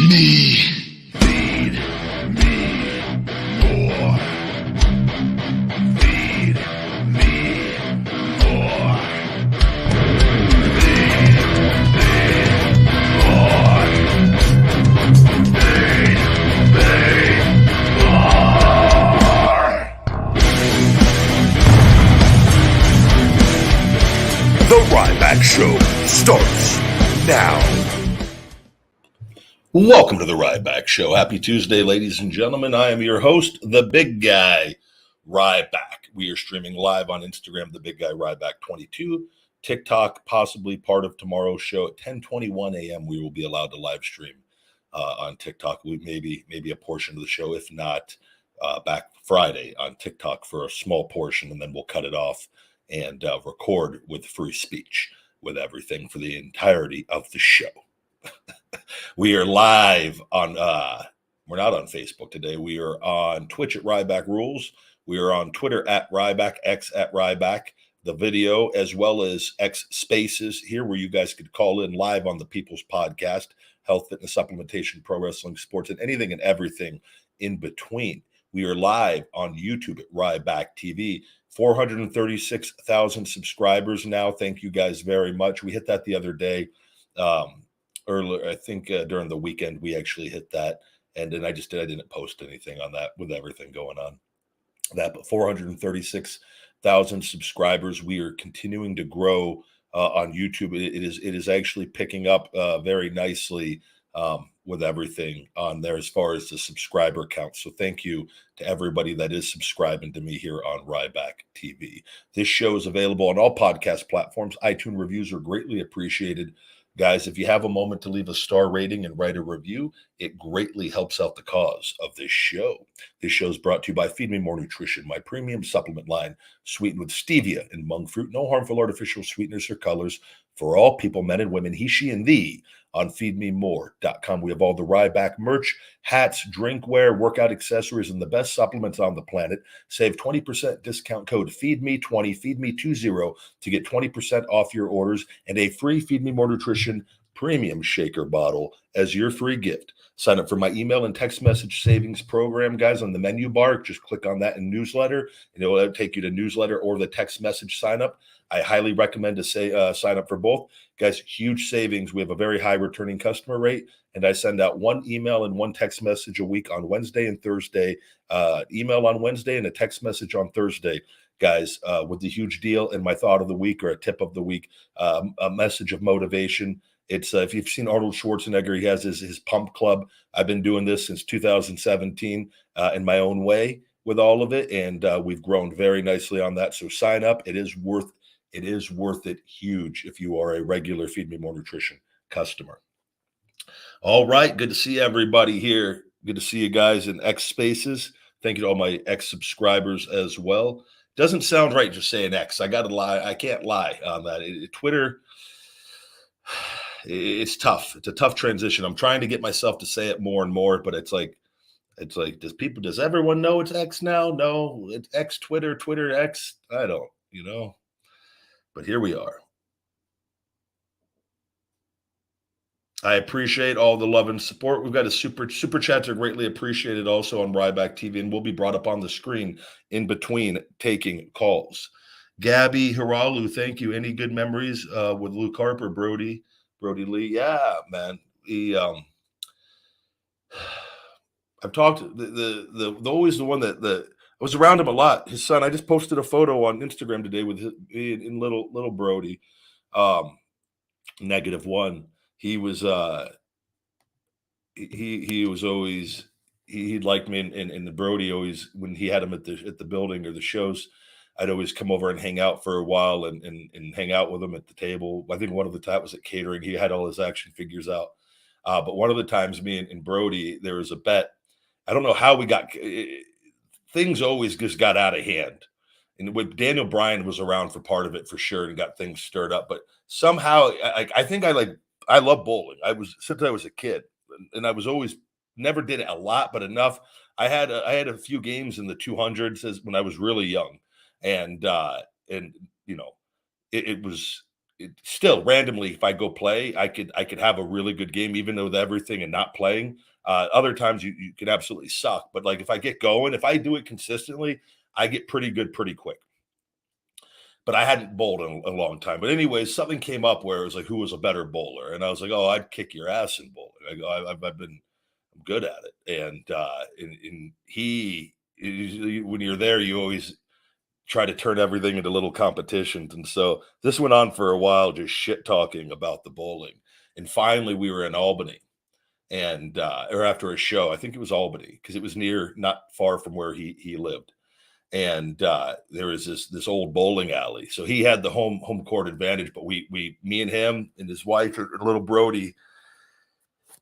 me. Feed me more. Feed me more. Feed me more. Feed me more. The Ryback Show starts now. Welcome to the Ryback Show. Happy Tuesday, ladies and gentlemen. I am your host, the big guy, Ryback. We are streaming live on Instagram, the big guy, RYBACK30, TikTok, possibly part of tomorrow's show at 10:21 a.m. We will be allowed to live stream on TikTok. We maybe a portion of the show, if not back Friday on TikTok for a small portion, and then we'll cut it off and record with free speech with everything for the entirety of the show. We are live on, we're not on Facebook today. We are on Twitch at Ryback Rules. We are on Twitter at Ryback, X at Ryback, the video, as well as X Spaces here where you guys could call in live on the People's Podcast, health, fitness, supplementation, pro wrestling, sports, and anything and everything in between. We are live on YouTube at Ryback TV. 436,000 subscribers now. Thank you guys very much. We hit that the other day. Earlier, I think during the weekend, we actually hit that. And then I didn't post anything on that with everything going on. But 436,000 subscribers. We are continuing to grow on YouTube. It is actually picking up very nicely with everything on there as far as the subscriber count. So thank you to everybody that is subscribing to me here on Ryback TV. This show is available on all podcast platforms. iTunes reviews are greatly appreciated. Guys, if you have a moment to leave a star rating and write a review, it greatly helps out the cause of this show. This show is brought to you by Feed Me More Nutrition, my premium supplement line, sweetened with stevia and monk fruit. No harmful artificial sweeteners or colors for all people, men and women, he, she, and thee on feedmemore.com. We have all the Ryback merch, hats, drinkware, workout accessories, and the best supplements on the planet. Save 20% discount code FEEDME20, FEEDME20 to get 20% off your orders and a free Feed Me More Nutrition premium shaker bottle as your free gift. Sign up for my email and text message savings program, guys, on the menu bar. Just click on that in newsletter, and it will take you to newsletter or the text message sign up. I highly recommend to sign up for both. Guys, huge savings. We have a very high returning customer rate, and I send out one email and one text message a week on Wednesday and Thursday. Email on Wednesday and a text message on Thursday, guys, with the huge deal and my thought of the week or a tip of the week, a message of motivation. It's if you've seen Arnold Schwarzenegger, he has his pump club. I've been doing this since 2017 in my own way with all of it, and we've grown very nicely on that. So sign up. It is worth it huge if you are a regular Feed Me More Nutrition customer. All right. Good to see everybody here. Good to see you guys in X Spaces. Thank you to all my X subscribers as well. Doesn't sound right just saying X. I got to lie. I can't lie on that. Twitter, it's tough. It's a tough transition. I'm trying to get myself to say it more and more, but it's like, does everyone know it's X now? No, it's X, Twitter X. I don't, but here we are. I appreciate all the love and support. We've got a super chats are greatly appreciated also on Ryback TV, and will be brought up on the screen in between taking calls. Gabby Hiralu, thank you. Any good memories with Luke Harper, Brody Lee? Yeah, man. I've talked the always the one that I was around him a lot. His son, I just posted a photo on Instagram today with in little Brody, -1. He was he was always he liked me, and the Brody always, when he had him at the building or the shows, I'd always come over and hang out for a while and hang out with him at the table. I think one of the times was at catering. He had all his action figures out. But one of the times me and Brody, there was a bet. I don't know how we got things always just got out of hand. And with Daniel Bryan was around for part of it for sure and got things stirred up. But somehow I love bowling. Since I was a kid, and I was always never did it a lot, but enough. I had a few games in the 200s when I was really young, and it was still randomly, if I go play, I could have a really good game, even though with everything and not playing. Other times you can absolutely suck. But like if I get going, if I do it consistently, I get pretty good pretty quick. But I hadn't bowled in a long time. But anyways, something came up where it was like, who was a better bowler? And I was like, oh, I'd kick your ass in bowling. I go, I'm good at it. And he, when you're there, you always try to turn everything into little competitions. And so this went on for a while, just shit talking about the bowling. And finally we were in Albany and, or after a show, I think it was Albany because it was near, not far from where he lived. And there was this old bowling alley. So he had the home court advantage, but me and him and his wife and little Brody,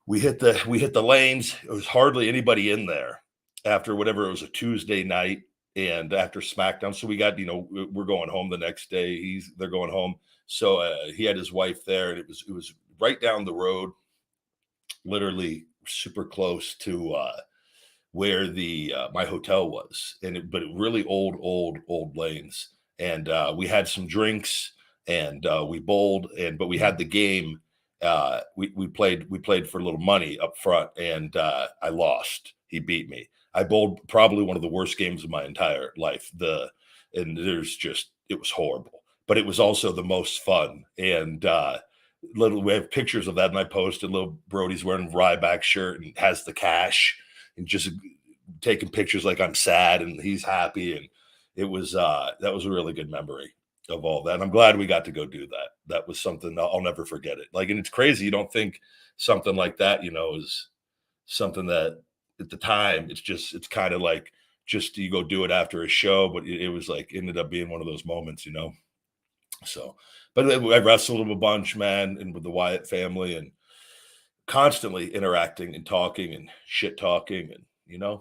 we hit the lanes. There was hardly anybody in there after whatever, it was a Tuesday night and after SmackDown. So we got, we're going home the next day. They're going home. So he had his wife there, and it was right down the road, literally super close to where the my hotel was, but really old lanes. And we had some drinks and we bowled, but we had the game. We played for a little money up front, and I lost. He beat me. I bowled probably one of the worst games of my entire life. It was horrible, but it was also the most fun. And we have pictures of that, and I posted. Little Brody's wearing Ryback shirt and has the cash, and just taking pictures like I'm sad and he's happy. And it was that was a really good memory of all that. And I'm glad we got to go do that. That was something I'll never forget it. Like, and it's crazy. You don't think something like that, is something that at the time, it's kind of like just you go do it after a show, but it was like ended up being one of those moments, So, but I wrestled a bunch, man, and with the Wyatt family, and constantly interacting and talking and shit talking, and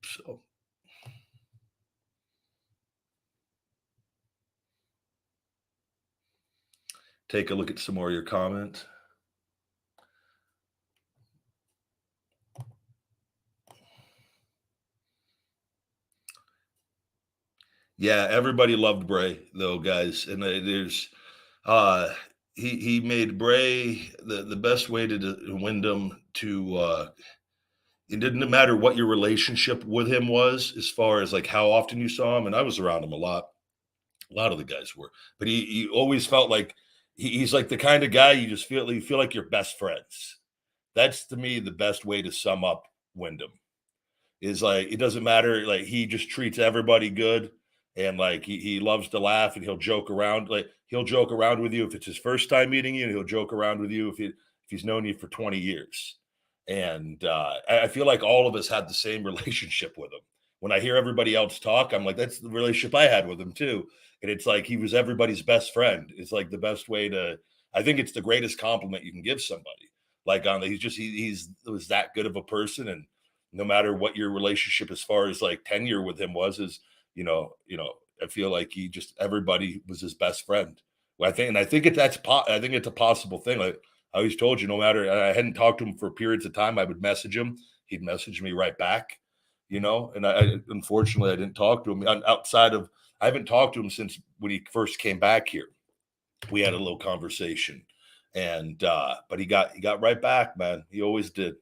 so. Take a look at some more of your comments. Yeah, everybody loved Bray though, guys. And he made Bray the best way to Wyndham to it didn't matter what your relationship with him was as far as like how often you saw him. And I was around him a lot. A lot of the guys were, but he always felt like he's like the kind of guy you feel like you're best friends. That's to me the best way to sum up Wyndham. Is like it doesn't matter, like he just treats everybody good, and like he loves to laugh, and he'll joke around. Like he'll joke around with you if it's his first time meeting you, and he'll joke around with you if he's known you for 20 years. And I feel like all of us had the same relationship with him. When I hear everybody else talk, I'm like, that's the relationship I had with him too. And it's like he was everybody's best friend. It's like the best way to. I think it's the greatest compliment you can give somebody. Like on he's was that good of a person, and no matter what your relationship as far as like tenure with him was, I feel like he just everybody was his best friend. Well, I think it's a possible thing. Like I always told you, no matter I hadn't talked to him for periods of time, I would message him. He'd message me right back, And I unfortunately I didn't talk to him outside of I haven't talked to him since when he first came back here. We had a little conversation, and but he got right back, man. He always did.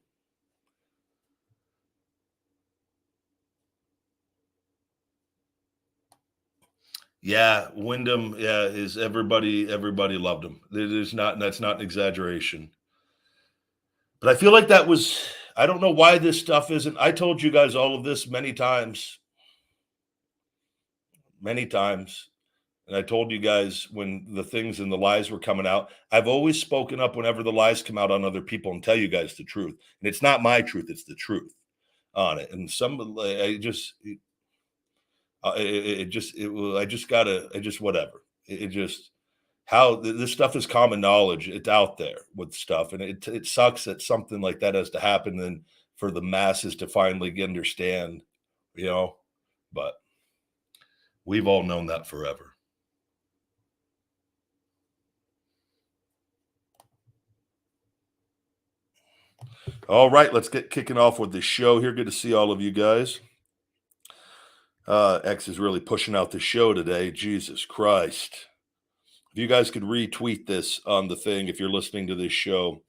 Yeah, Wyndham, yeah, is everybody loved him. That's not an exaggeration. But I feel like I don't know why this stuff isn't. I told you guys all of this many times. Many times. And I told you guys when the things and the lies were coming out. I've always spoken up whenever the lies come out on other people and tell you guys the truth. And it's not my truth, it's the truth on it. And whatever. It just how this stuff is common knowledge. It's out there with stuff, and it sucks that something like that has to happen, and for the masses to finally understand, But we've all known that forever. All right, let's get kicking off with the show here. Good to see all of you guys. X is really pushing out the show today. Jesus Christ. If you guys could retweet this on the thing, if you're listening to this show,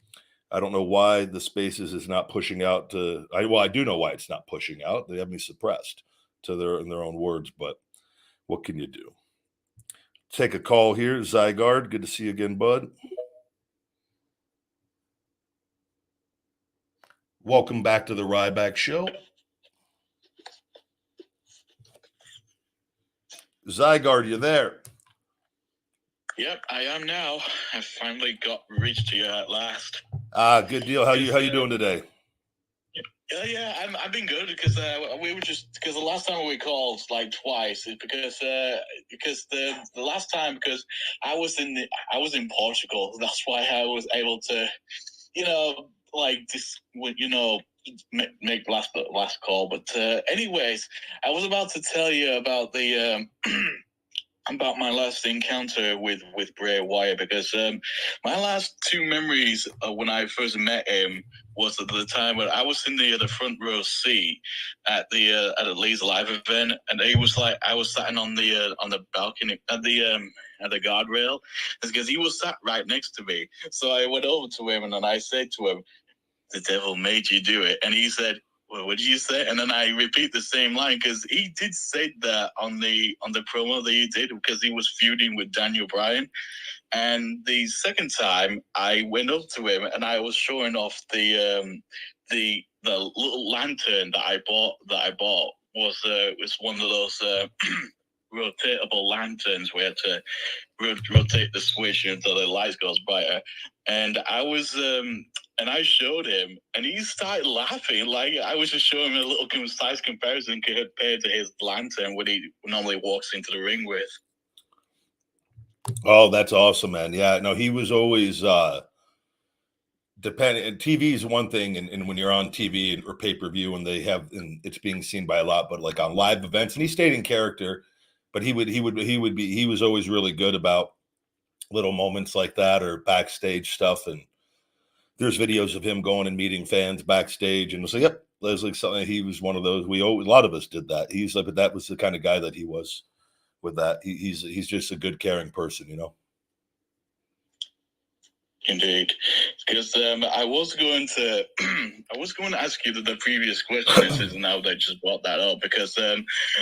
I don't know why the Spaces is not pushing out to. I do know why it's not pushing out. They have me suppressed in their own words, but what can you do? Take a call here, Zygarde. Good to see you again, bud. Welcome back to the Ryback Show. Zygarde, you there? Yep, I am now. I finally got reached to you at last. Good deal. How you doing today? Yeah, I've been good because we were because the last time we called like twice is because the last time because I was in Portugal. That's why I was able to, make last call. But anyways, I was about to tell you about the about my last encounter with Bray Wyatt because my last two memories when I first met him was at the time when I was in the front row seat at the Lee's live event, and he was like I was sitting on the balcony at the guardrail because he was sat right next to me. So I went over to him and then I said to him, "The devil made you do it," and he said, "Well, what did you say?" And then I repeat the same line because he did say that on the promo that he did because he was feuding with Daniel Bryan. And the second time I went up to him and I was showing off the little lantern that I bought was one of those rotatable lanterns where to rotate the switch until the light goes brighter. And I was and I showed him, and he started laughing. Like I was just showing him a little concise comparison compared to his lantern, what he normally walks into the ring with. Oh, that's awesome, man. Yeah, no, he was always depending. TV is one thing, and when you're on TV or pay-per-view, and it's being seen by a lot, but like on live events, and he stayed in character, but he was always really good about little moments like that or backstage stuff. And there's videos of him going and meeting fans backstage, and was like, "Yep, Leslie." Something he was one of those. A lot of us did that. He's like, but that was the kind of guy that he was with that. He's just a good, caring person, you know. Indeed, because I was going to ask you the previous question. This is now that I just brought that up because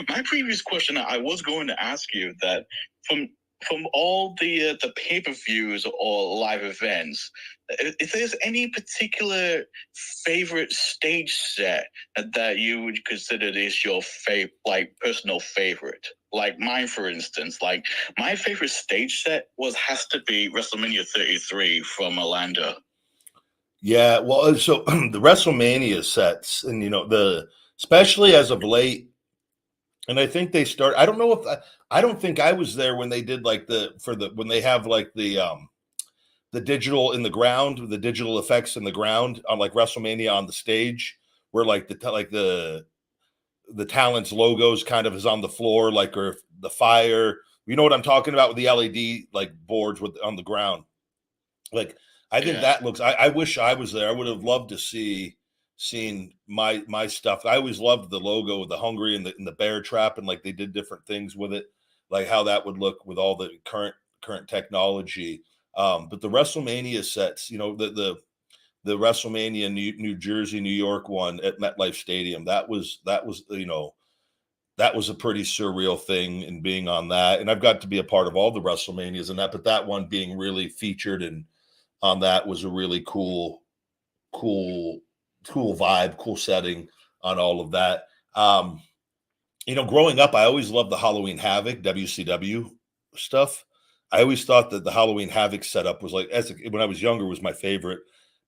my previous question I was going to ask you that from all the pay-per-views or live events, if there's any particular favorite stage set that you would consider is your personal favorite. Like mine, for instance, like my favorite stage set has to be WrestleMania 33 from Orlando. Yeah, well, so the WrestleMania sets, and especially as of late, and I think they start. I don't know if I don't think I was there when they did like when they have like the digital in the ground, the digital effects in the ground on like WrestleMania on the stage, where like the talent's logos kind of is on the floor, like, or the fire. You know what I'm talking about with the LED like boards on the ground. Like, I think that looks. I wish I was there. I would have loved to seen my stuff. I always loved the logo of the Hungry and the bear trap, and like they did different things with it, like how that would look with all the current technology. But the WrestleMania sets, the WrestleMania New Jersey, New York one at MetLife Stadium, that was that was a pretty surreal thing, and being on that. And I've got to be a part of all the WrestleManias and that, but that one being really featured and on that was a really cool vibe, cool setting on all of that. Growing up, I always loved the Halloween Havoc WCW stuff. I always thought that the Halloween Havoc setup was like, when I was younger, was my favorite.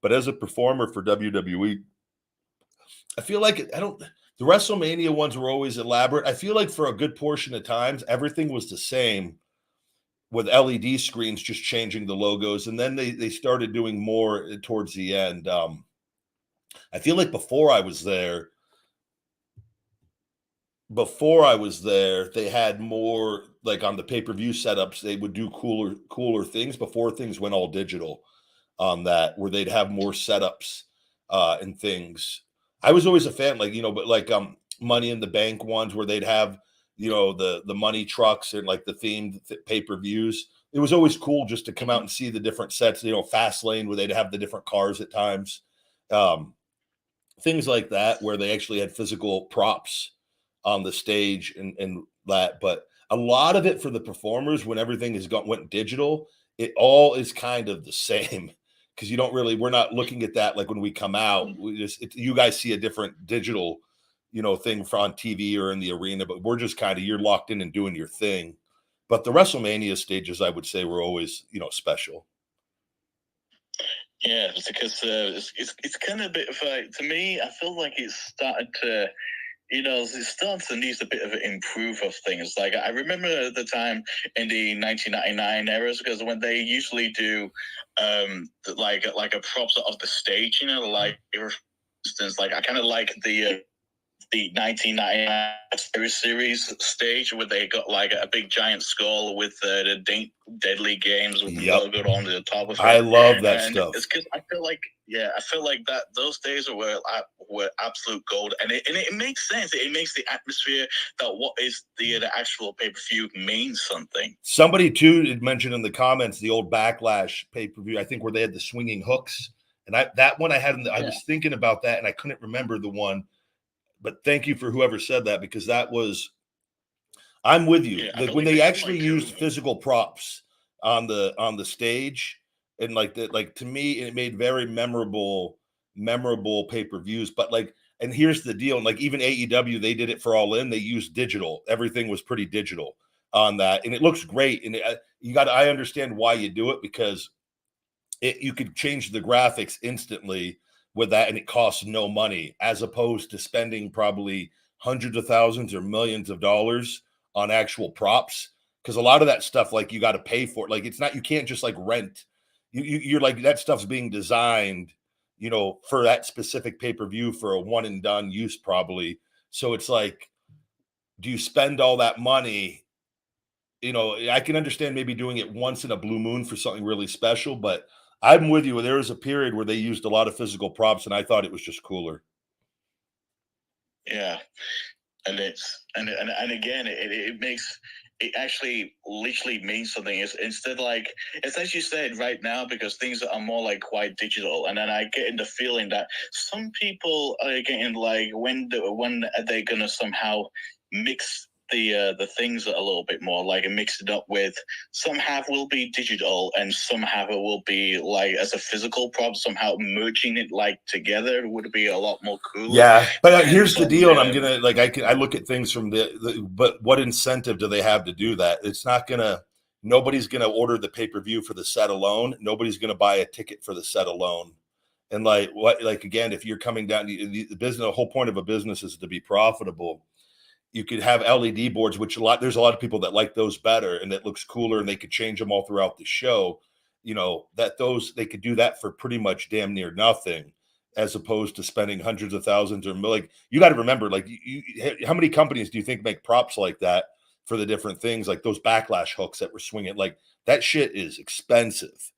But as a performer for WWE, I feel like the WrestleMania ones were always elaborate. I feel like for a good portion of times, everything was the same with LED screens, just changing the logos. And then they started doing more towards the end. I feel like before I was there, they had more, like on the pay-per-view setups, they would do cooler things before things went all digital on that, where they'd have more setups and things. I was always a fan, but like Money in the Bank ones where they'd have, the money trucks and like the themed pay-per-views. it was always cool just to come out and see the different sets, you know, Fast Lane where they'd have the different cars at times. Things like that where they actually had physical props on the stage and that. But a lot of it for the performers, when everything went digital, it all is kind of the same because you don't really, we're not looking at that like when we come out. We just, you guys see a different digital, you know, thing on TV or in the arena, but we're just kind of, you're locked in and doing your thing. But the WrestleMania stages, I would say, were always, you know, special. Yeah, because it's kind of a bit of like, to me, I feel like it's started to, you know, it starts to need a bit of an improve of things. Like I remember the time in the 1999 eras, because when they usually do like a props of the stage, you know, like for instance, like I kind of like the 1999 series stage where they got like a big giant skull with the Deadly Games with the logo on the top of it. I love that stuff. It's because I feel like that those days were absolute gold, and it makes sense. It makes the atmosphere that what is the actual pay-per-view means something. Somebody too had mentioned in the comments the old Backlash pay-per-view, I think, where they had the swinging hooks, and that one I had. I was thinking about that, and I couldn't remember the one. But thank you for whoever said that, because that was, I'm with you. Yeah, when they actually used physical props on the stage, and like that, like to me, it made very memorable pay-per-views. But like, and here's the deal, and like even AEW, they did it for All In. They used digital. Everything was pretty digital on that, and it looks great. And I understand why you do it, because you could change the graphics instantly with that, and it costs no money, as opposed to spending probably hundreds of thousands or millions of dollars on actual props, because a lot of that stuff, like, you got to pay for it. Like, it's not, you can't just like rent. You're like, that stuff's being designed, you know, for that specific pay-per-view for a one and done use probably. So it's like, do you spend all that money? You know, I can understand maybe doing it once in a blue moon for something really special, but I'm with you. There was a period where they used a lot of physical props, and I thought it was just cooler. Yeah, and again, it makes it actually literally means something. It's instead, like, it's as you said right now, because things are more like quite digital, and then I get in the feeling that some people are getting like, when are they gonna somehow mix the things a little bit more, like mix it up with, some half will be digital and some half it will be like as a physical prop, somehow merging it like together would be a lot more cool. Yeah, but here's the deal, and I'm gonna, like, I look at things from but what incentive do they have to do that? It's not gonna, nobody's gonna order the pay-per-view for the set alone. Nobody's gonna buy a ticket for the set alone. And like, what, like, again, if you're coming down, the business, the whole point of a business is to be profitable. You could have LED boards, which there's a lot of people that like those better, and that looks cooler, and they could change them all throughout the show. You know, they could do that for pretty much damn near nothing, as opposed to spending hundreds of thousands or like, you got to remember, like, how many companies do you think make props like that for the different things, like those Backlash hooks that were swinging? Like, that shit is expensive.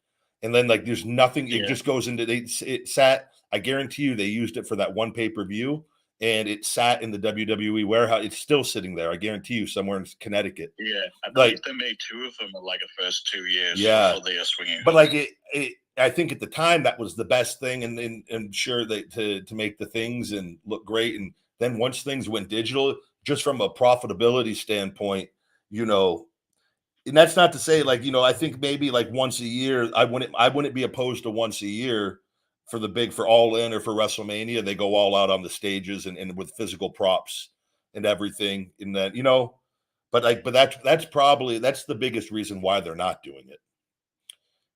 And then, like, there's nothing, it just goes into, it sat, I guarantee you they used it for that one pay-per-view, and it sat in the WWE warehouse. It's still sitting there, I guarantee you, somewhere in Connecticut. Yeah, I believe they made 2 of them in like the first 2 years. Yeah, before they are swinging. But like, I think at the time that was the best thing, and sure, that to make the things and look great. And then once things went digital, just from a profitability standpoint, you know, and that's not to say, like, you know, I think maybe like once a year, I wouldn't be opposed to once a year for All In or for WrestleMania. They go all out on the stages and with physical props and everything in that, you know. But like, that's probably, that's the biggest reason why they're not doing it,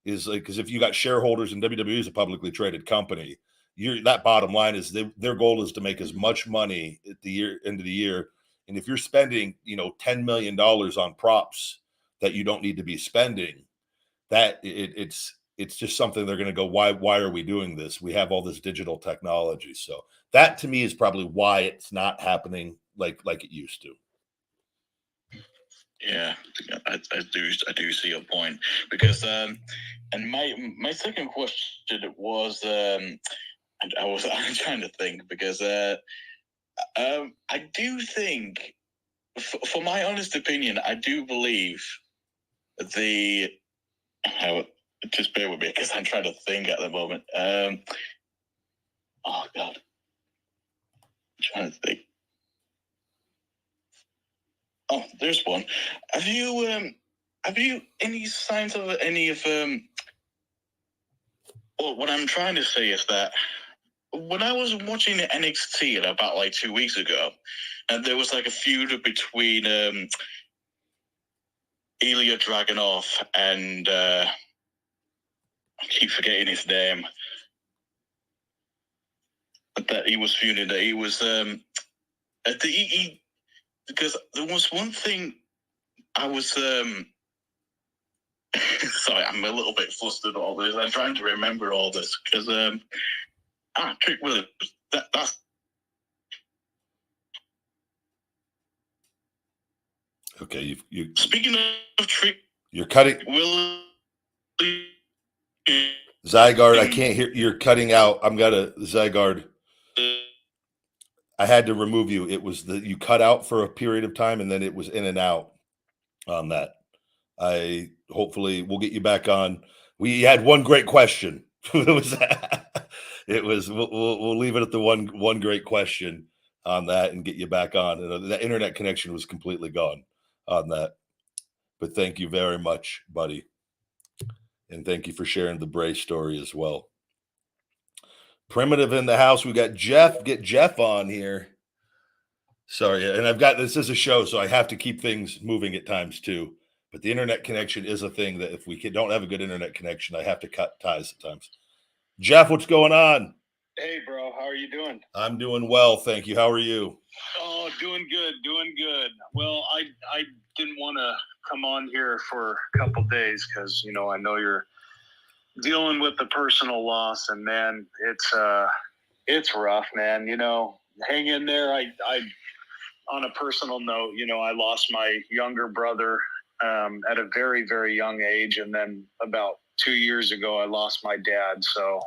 is like, because if you got shareholders, and WWE is a publicly traded company, that bottom line is their goal is to make as much money at the end of the year. And if you're spending, you know, $10 million on props that you don't need to be spending, that it's just something they're going to go, why are we doing this? We have all this digital technology. So that to me is probably why it's not happening like it used to. Yeah, I do see your point, because and my second question was, I'm trying to think, because I do think, for my honest opinion, I do believe the Just bear with me because I'm trying to think at the moment. Oh God, I'm trying to think. Oh, there's one. Have you any signs of any of Well, what I'm trying to say is that when I was watching NXT about like 2 weeks ago, and there was like a feud between Ilya Dragunov and I keep forgetting his name. That he was feuding. That he was because there was one thing I was sorry, I'm a little bit flustered all this. I'm trying to remember all this because Trick Williams. That's okay. You speaking of Trick, you're cutting. Williams. Zygarde, I can't hear. You're cutting out. I'm gonna Zygarde. I had to remove you. It was you cut out for a period of time, and then it was in and out on that. I hopefully we'll get you back on. We had one great question. We'll leave it at the one great question on that and get you back on. And the internet connection was completely gone on that. But thank you very much, buddy. And thank you for sharing the Bray story as well. Primitive in the house. We got Jeff. Get Jeff on here. Sorry, and this is a show, so I have to keep things moving at times too. But the internet connection is a thing that if we don't have a good internet connection, I have to cut ties at times. Jeff, what's going on? Hey, bro. How are you doing? I'm doing well, thank you. How are you? Oh, doing good. Well, I didn't want to come on here for a couple days because, I know you're dealing with the personal loss, and man, it's rough, man. Hang in there. I on a personal note, I lost my younger brother at a very, very young age, and then about 2 years ago, I lost my dad. So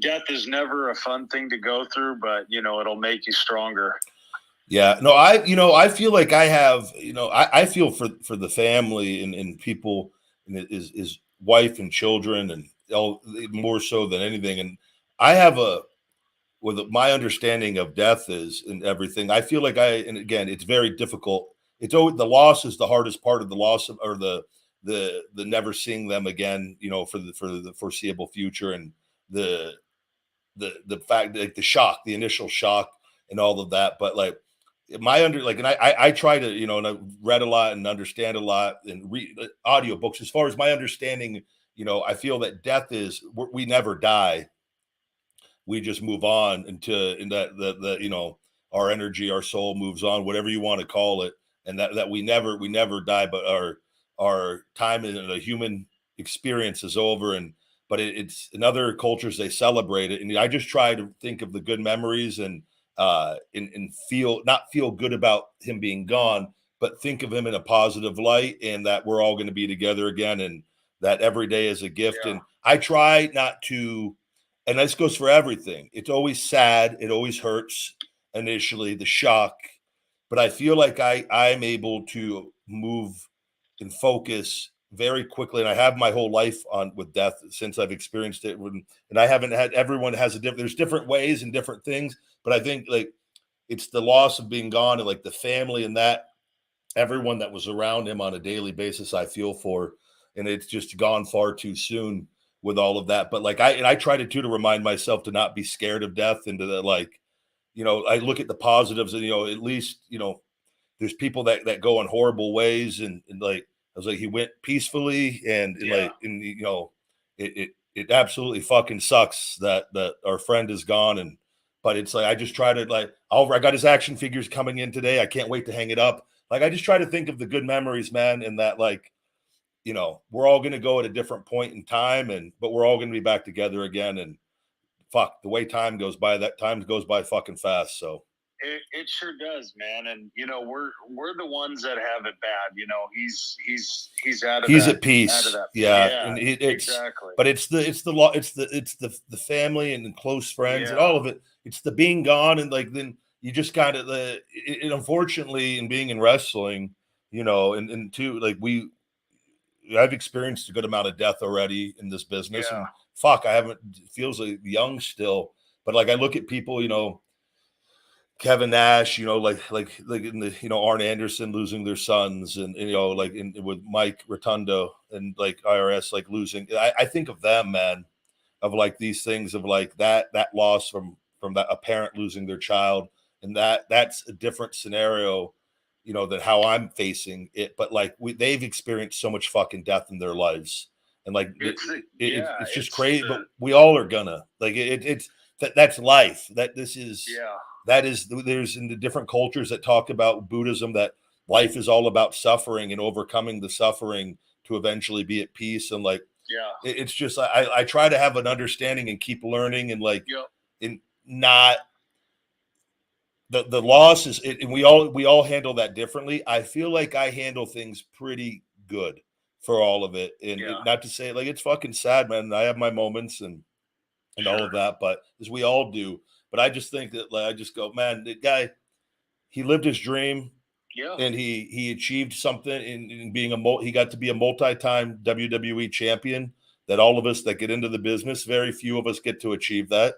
death is never a fun thing to go through, but it'll make you stronger. Yeah, no, I feel like I have, I feel for the family and people and his wife and children and all more so than anything. And I have with my understanding of death is and everything. I feel like and again, it's very difficult. It's always the loss is the hardest part of the loss of, or the never seeing them again, for the foreseeable future, and the fact that the shock, the initial shock and all of that. But like and I try to, and I read a lot and understand a lot and read audiobooks. As far as my understanding, I feel that death is we never die. We just move on in that our energy, our soul moves on, whatever you want to call it. And that we never die, but our time in a human experience is over. But it's in other cultures, they celebrate it. And I just try to think of the good memories and not feel good about him being gone, but think of him in a positive light, and that we're all going to be together again, and that every day is a gift. Yeah. And I try not to, and this goes for everything. It's always sad. It always hurts initially, the shock, but I feel like I'm able to move and focus very quickly. And I have my whole life with death since I've experienced it. And I haven't had, everyone has there's different ways and different things, but I think like it's the loss of being gone and like the family and that everyone that was around him on a daily basis, I feel for, and it's just gone far too soon with all of that. But like, I try to remind myself to not be scared of death and to like, I look at the positives and, at least, there's people that go in horrible ways and like, I was like, he went peacefully and like, and it absolutely fucking sucks that our friend is gone. But it's like, I just try to like, I got his action figures coming in today. I can't wait to hang it up. Like, I just try to think of the good memories, man. And that like, we're all going to go at a different point in time but we're all going to be back together again. And fuck, the way time goes by, that time goes by fucking fast. So. It sure does, man. And we're the ones that have it bad. He's out of he's that, at peace. Out of that. Yeah, and it's exactly. But it's the family and close friends and all of it. It's the being gone and like then you just kind of unfortunately in being in wrestling, and too like I've experienced a good amount of death already in this business, Yeah. and fuck, I haven't. It feels like young still, but like I look at people, you know, Kevin Nash, you know, like in the, you know, Arn Anderson losing their sons, and you know, like with Mike Rotundo and like IRS like losing. I think of them, man, of like these things of like that loss from that a parent losing their child, and that's a different scenario, you know, than how I'm facing it. But like they've experienced so much fucking death in their lives, and like it's just crazy. But we all are gonna like it's that's life. That this is that is there's in the different cultures that talk about Buddhism that life is all about suffering and overcoming the suffering to eventually be at peace, and like it's just I try to have an understanding and keep learning, and like in not the loss is and we all handle that differently. I feel like I handle things pretty good for all of it, and not to say like it's fucking sad, man. I have my moments and all of that, but as we all do. But I just think that like I just go, man, the guy, he lived his dream. And he achieved something in being he got to be a multi-time WWE champion that all of us that get into the business, very few of us get to achieve that,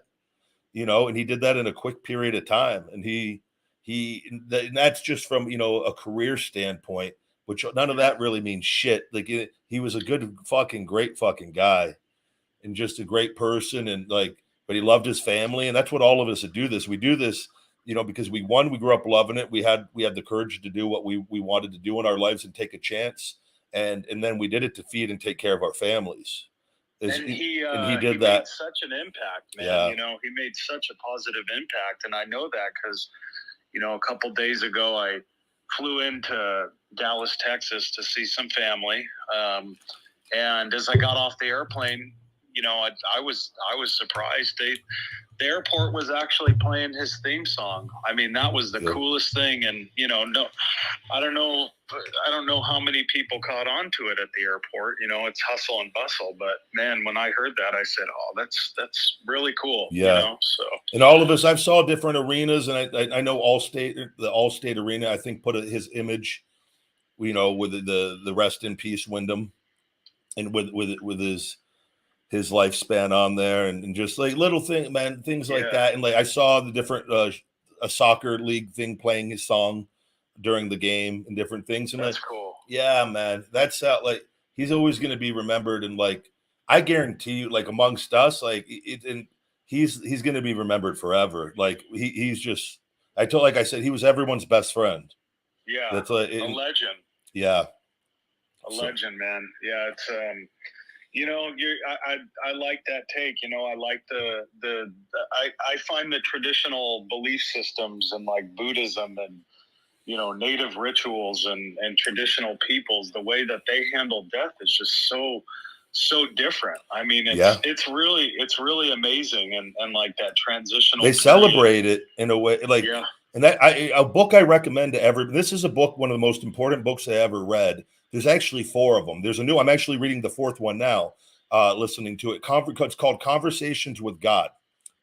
you know, and he did that in a quick period of time. And and that's just from, you know, a career standpoint, which none of that really means shit. Like he was a good fucking great fucking guy and just a great person. And like, but he loved his family. And that's what all of us that do this. We do this, you know, because we grew up loving it. We had the courage to do what we wanted to do in our lives and take a chance. And then we did it to feed and take care of our families. And he did that. Made such an impact, man. Yeah. You know, he made such a positive impact. And I know that because, you know, a couple days ago, I flew into Dallas, Texas to see some family. And as I got off the airplane, you know, I was surprised. The airport was actually playing his theme song. I mean, that was the coolest thing. And, you know, I don't know how many people caught on to it at the airport. You know, it's hustle and bustle. But man, when I heard that, I said, "Oh, that's really cool." Yeah. You know, so and all of us, I've saw different arenas, and I know the Allstate Arena, I think put his image, you know, with the rest in peace Wyndham, and with his lifespan on there, and just like little things, man, things like that. And like I saw the different a soccer league thing playing his song during the game and different things. And that's like, cool. Yeah, man, that's like he's always going to be remembered. And like I guarantee you, like amongst us, like and he's going to be remembered forever. Like he's just like I said, he was everyone's best friend. Yeah, that's like a legend. Yeah, a legend, man. Yeah, it's you know, I like that take. You know, I like I find the traditional belief systems and like Buddhism and, you know, native rituals and traditional peoples, the way that they handle death is just so different. I mean, it's really amazing. And like that transitional, they celebrate it in a way like, and that a book I recommend to this is a book, one of the most important books I ever read. There's actually 4 of them. There's a new, I'm actually reading the 4th one now, listening to it. It's called Conversations with God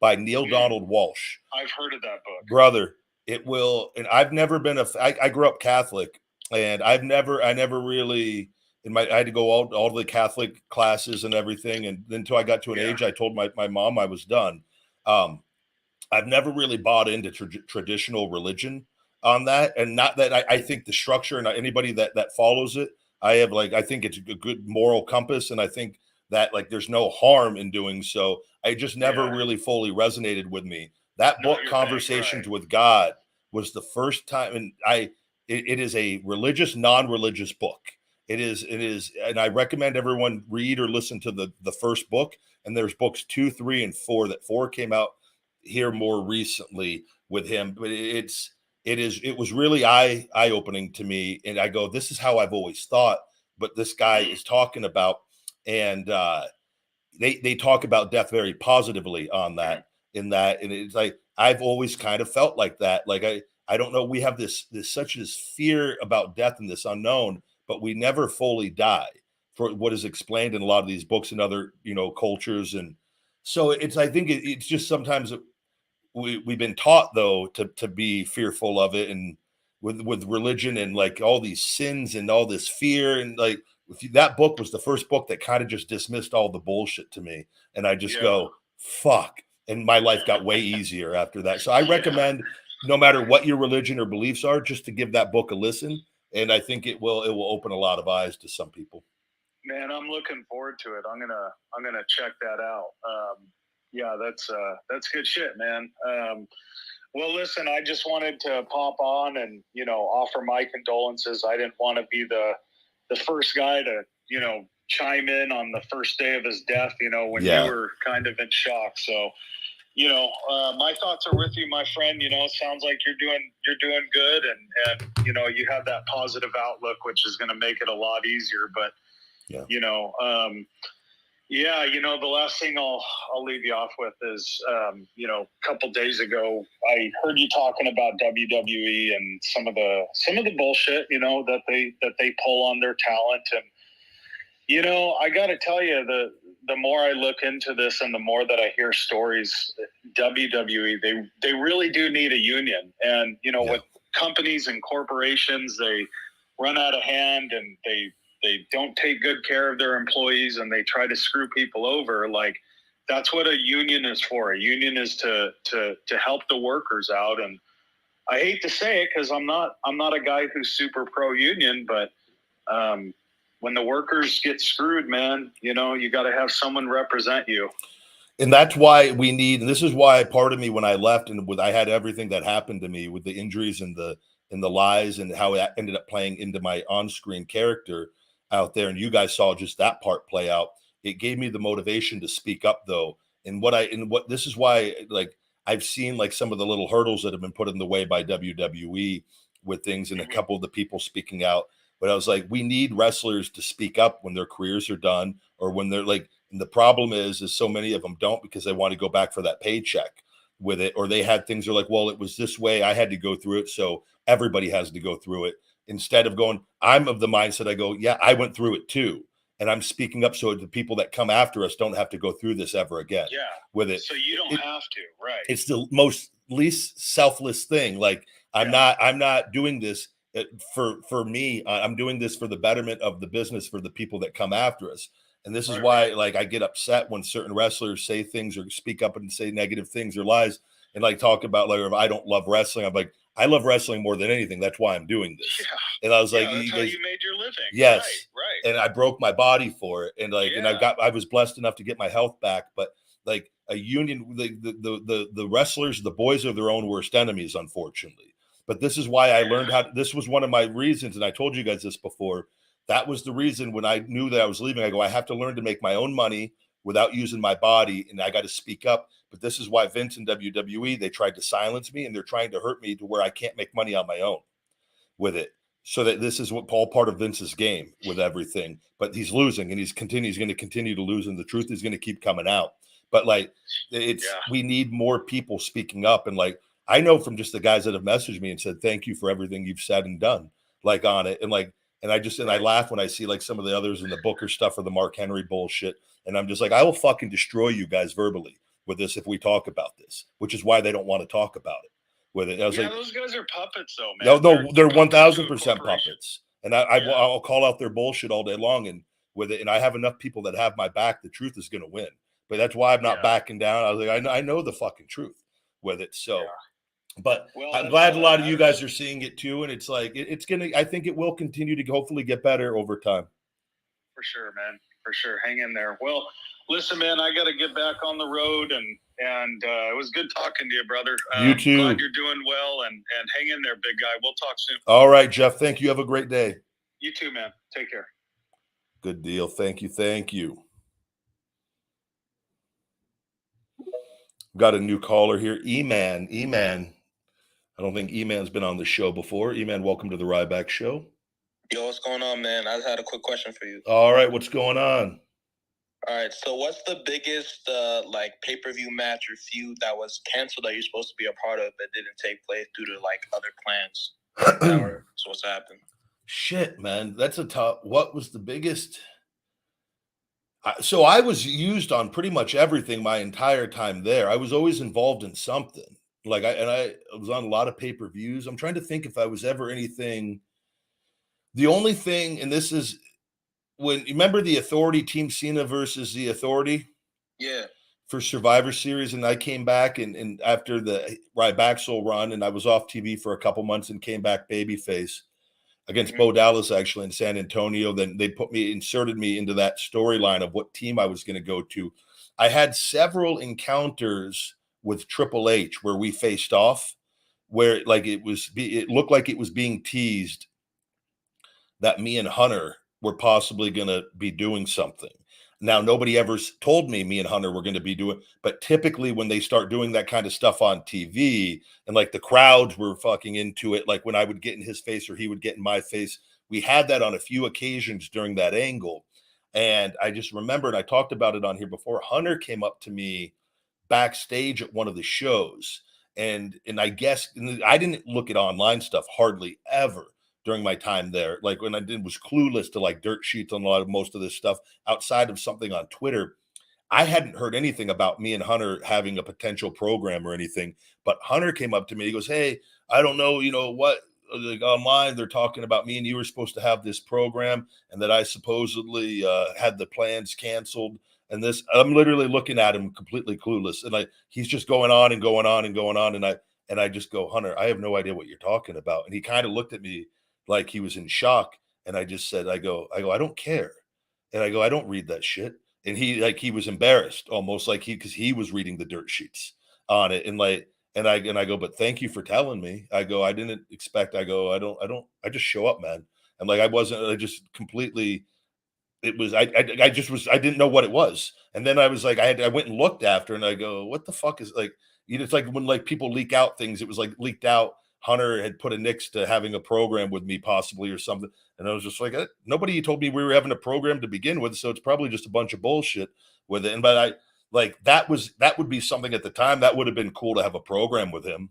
by Neil Donald Walsh. I've heard of that book. Brother, it will, and I've never been I grew up Catholic, and I never really, I had to go all the Catholic classes and everything. And until I got to an age, I told my mom I was done. I've never really bought into traditional religion on that. And not that I think the structure and anybody that follows it, I think it's a good moral compass. And I think that like, there's no harm in doing so. I just never really fully resonated with me. That book, Conversations with God, was the first time. And it is a religious, non-religious book. It is. And I recommend everyone read or listen to the first book. And there's books 2, 3, and 4. That 4 came out here more recently with him. But it was really eye-opening to me. And I go, this is how I've always thought, but this guy is talking about, and they talk about death very positively on that, and it's like, I've always kind of felt like that. Like, I don't know. We have this fear about death and this unknown, but we never fully die, for what is explained in a lot of these books and other, you know, cultures. And so I think it's just sometimes we've been taught though to be fearful of it, and with religion and like all these sins and all this fear, and like that book was the first book that kind of just dismissed all the bullshit to me. And I just go, fuck. And my life got way easier after that. So I recommend, no matter what your religion or beliefs are, just to give that book a listen. And I think it will open a lot of eyes to some people. Man, I'm looking forward to it. I'm gonna check that out. Yeah, that's good shit, man. Well, listen, I just wanted to pop on and, you know, offer my condolences. I didn't want to be the first guy to, you know, chime in on the first day of his death, you know, when you were kind of in shock. So, you know, my thoughts are with you, my friend. You know, it sounds like you're doing good, and you know, you have that positive outlook, which is going to make it a lot easier. But you know, yeah, you know, the last thing I'll leave you off with is, you know, a couple days ago, I heard you talking about WWE and some of the bullshit, you know, that they pull on their talent. And, you know, I got to tell you, the more I look into this and the more that I hear stories, WWE, they really do need a union. And, you know, with companies and corporations, they run out of hand, and they don't take good care of their employees, and they try to screw people over. Like, that's what a union is for. A union is to help the workers out. And I hate to say it, because I'm not a guy who's super pro union, but when the workers get screwed, man, you know, you got to have someone represent you. And that's why we need, and this is why part of me, when I left and I had everything that happened to me with the injuries and the lies and how it ended up playing into my on-screen character out there, and you guys saw just that part play out. It gave me the motivation to speak up, though. And this is why, like, I've seen like some of the little hurdles that have been put in the way by WWE with things, and a couple of the people speaking out. But I was like, we need wrestlers to speak up when their careers are done, or when they're like, and the problem is so many of them don't, because they want to go back for that paycheck with it, or they had things, they're like, well, it was this way, I had to go through it, so everybody has to go through it. Instead of going, I'm of the mindset, I go, yeah, I went through it too, and I'm speaking up so the people that come after us don't have to go through this ever again. With it, so you don't have to, right? It's the least selfless thing. Like, I'm not doing this for me. I'm doing this for the betterment of the business, for the people that come after us. And this is why, like, I get upset when certain wrestlers say things or speak up and say negative things or lies, and like talk about, like, if I don't love wrestling, I'm like, I love wrestling more than anything. That's why I'm doing this. And I was like, that's how you made your living. Yes. Right. And I broke my body for it. And like, and I was blessed enough to get my health back. But like, a union, the wrestlers, the boys are their own worst enemies, unfortunately. But this is why I learned this was one of my reasons. And I told you guys this before. That was the reason when I knew that I was leaving, I go, I have to learn to make my own money without using my body. And I got to speak up. But this is why Vince and WWE, they tried to silence me, and they're trying to hurt me to where I can't make money on my own with it. So that this is all part of Vince's game with everything. But he's losing, and he's going to continue to lose. And the truth is going to keep coming out. But like, we need more people speaking up. And like, I know from just the guys that have messaged me and said, thank you for everything you've said and done, like, on it. And like, and I laugh when I see like some of the others in the Booker stuff or the Mark Henry bullshit. And I'm just like, I will fucking destroy you guys verbally with this if we talk about this, which is why they don't want to talk about it with it. I was like, those guys are puppets, though, man. No, they're 1,000% puppets. And I'll call out their bullshit all day long, and with it. And I have enough people that have my back. The truth is going to win. But that's why I'm not backing down. I was like, I know the fucking truth with it. So, but I'm glad a lot of you guys are seeing it too. And it's like, I think it will continue to hopefully get better over time. For sure, man. For sure. Hang in there. Well, listen, man, I got to get back on the road, and it was good talking to you, brother. You too. Glad you're doing well, and hang in there, big guy. We'll talk soon. All right, Jeff. Thank you. Have a great day. You too, man. Take care. Good deal. Thank you. Thank you. Got a new caller here. E-Man. I don't think E-Man's been on the show before. E-Man, welcome to the Ryback Show. Yo, what's going on, man? I just had a quick question for you. All right, what's going on? All right, so what's the biggest like pay-per-view match or feud that was canceled that you're supposed to be a part of that didn't take place due to like other plans that were supposed to happen? Shit, man, that's a tough. What was the biggest? So I was used on pretty much everything my entire time there. I was always involved in something. Like I was on a lot of pay-per-views. I'm trying to think if I was ever anything. The only thing, and this is, when you remember the Authority, Team Cena versus the Authority? Yeah. For Survivor Series, and I came back and after the Ryback run, and I was off TV for a couple months and came back babyface against Bo Dallas actually in San Antonio. Then they inserted me into that storyline of what team I was going to go to. I had several encounters with Triple H where we faced off, where like it looked like it was being teased that me and Hunter were possibly going to be doing something. Now, nobody ever told me and Hunter were going to be doing, but typically when they start doing that kind of stuff on TV and like the crowds were fucking into it, like when I would get in his face or he would get in my face, we had that on a few occasions during that angle. And I just remembered, I talked about it on here before. Hunter came up to me backstage at one of the shows. And I guess I didn't look at online stuff hardly ever during my time there. Like when I was clueless to like dirt sheets on most of this stuff outside of something on Twitter. I hadn't heard anything about me and Hunter having a potential program or anything, but Hunter came up to me. He goes, "Hey, I don't know, what, like online they're talking about me and you were supposed to have this program and that I supposedly had the plans canceled." And this, I'm literally looking at him completely clueless. And he's just going on and going on and going on. And I just go, "Hunter, I have no idea what you're talking about." And he kind of looked at me like he was in shock. And I just said, I go, "I don't care." And I go, "I don't read that shit." And he was embarrassed almost like because he was reading the dirt sheets on it. And I go, "But thank you for telling me." I go, "I didn't expect." I go, I just show up, man. And like, I just completely, it was, I just was, I didn't know what it was. And then I was like, I went and looked after and I go, "What the fuck is like," it's like when like people leak out things, it was like leaked out. Hunter had put a nix to having a program with me possibly or something. And I was just like, nobody told me we were having a program to begin with. So it's probably just a bunch of bullshit with it. And, but I like, that would be something at the time that would have been cool to have a program with him.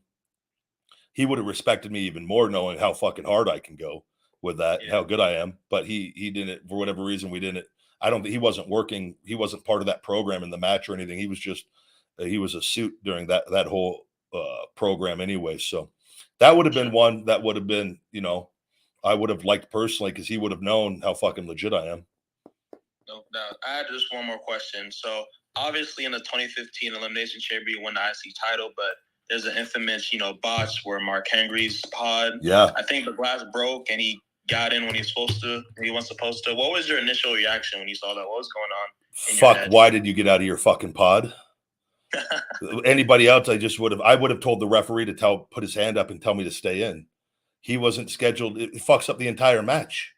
He would have respected me even more knowing how fucking hard I can go with that, and how good I am. But he didn't, for whatever reason, we didn't. I don't think he wasn't working. He wasn't part of that program in the match or anything. He was just, he was a suit during that whole program anyway. So that would have been one that would have been, I would have liked personally because he would have known how fucking legit I am. No doubt. I had just one more question. So obviously in the 2015 Elimination Chamber, you won the IC title, but there's an infamous, botch where Mark Henry's pod. Yeah. I think the glass broke and he got in when he wasn't supposed to. What was your initial reaction when you saw that? What was going on? Fuck, why did you get out of your fucking pod? Anybody else, I would have told the referee to put his hand up and tell me to stay in. He wasn't scheduled. It fucks up the entire match.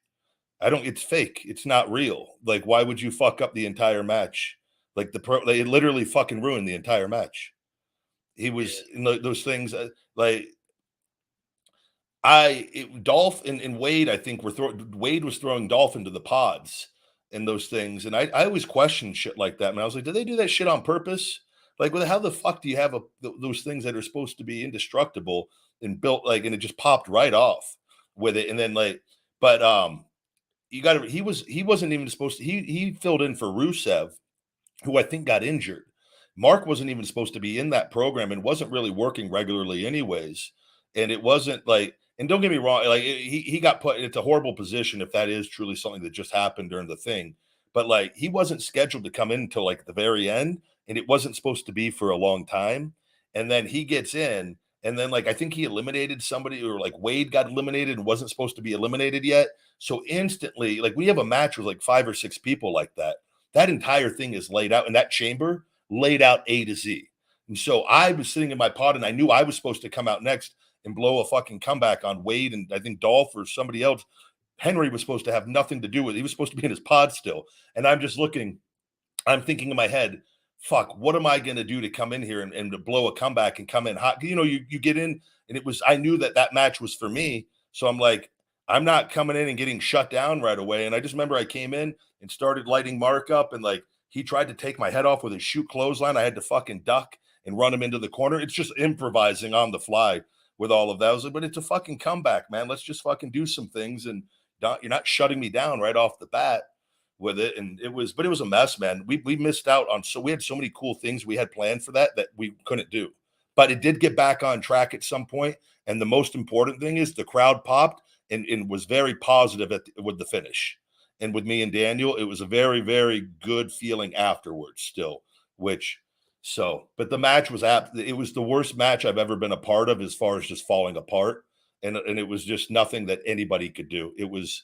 It's fake. It's not real. Like, why would you fuck up the entire match? Like they literally fucking ruined the entire match. He was in those things Dolph and Wade, I think Wade was throwing Dolph into the pods and those things. And I always questioned shit like that. And I was like, did they do that shit on purpose? Like, how the fuck do you have those things that are supposed to be indestructible and built and it just popped right off with it? And then he wasn't even supposed to, he filled in for Rusev, who I think got injured. Mark wasn't even supposed to be in that program and wasn't really working regularly anyways. And it wasn't and don't get me wrong, he got put, it's a horrible position if that is truly something that just happened during the thing. But he wasn't scheduled to come in until the very end, and it wasn't supposed to be for a long time. And then he gets in, and then I think he eliminated somebody, or Wade got eliminated and wasn't supposed to be eliminated yet. So instantly, we have a match with 5 or 6 people like that. That entire thing is laid out in that chamber, laid out A to Z. And so I was sitting in my pod and I knew I was supposed to come out next and blow a fucking comeback on Wade and I think Dolph or somebody else. Henry was supposed to have nothing to do with it. He was supposed to be in his pod still. And I'm just I'm thinking in my head, fuck, what am I going to do to come in here and to blow a comeback and come in hot? You get in and I knew that match was for me. So I'm like, I'm not coming in and getting shut down right away. And I just remember I came in and started lighting Mark up and he tried to take my head off with his shoot clothesline. I had to fucking duck and run him into the corner. It's just improvising on the fly with all of that. I was like, but it's a fucking comeback, man. Let's just fucking do some things. And you're not shutting me down right off the bat with it. And it was a mess, man. We missed out on, so we had so many cool things we had planned for that we couldn't do, but it did get back on track at some point. And the most important thing is the crowd popped and was very positive with the finish. and with me and Daniel, it was a very, very good feeling afterwards still, but the match was it was the worst match I've ever been a part of as far as just falling apart. And it was just nothing that anybody could do. It was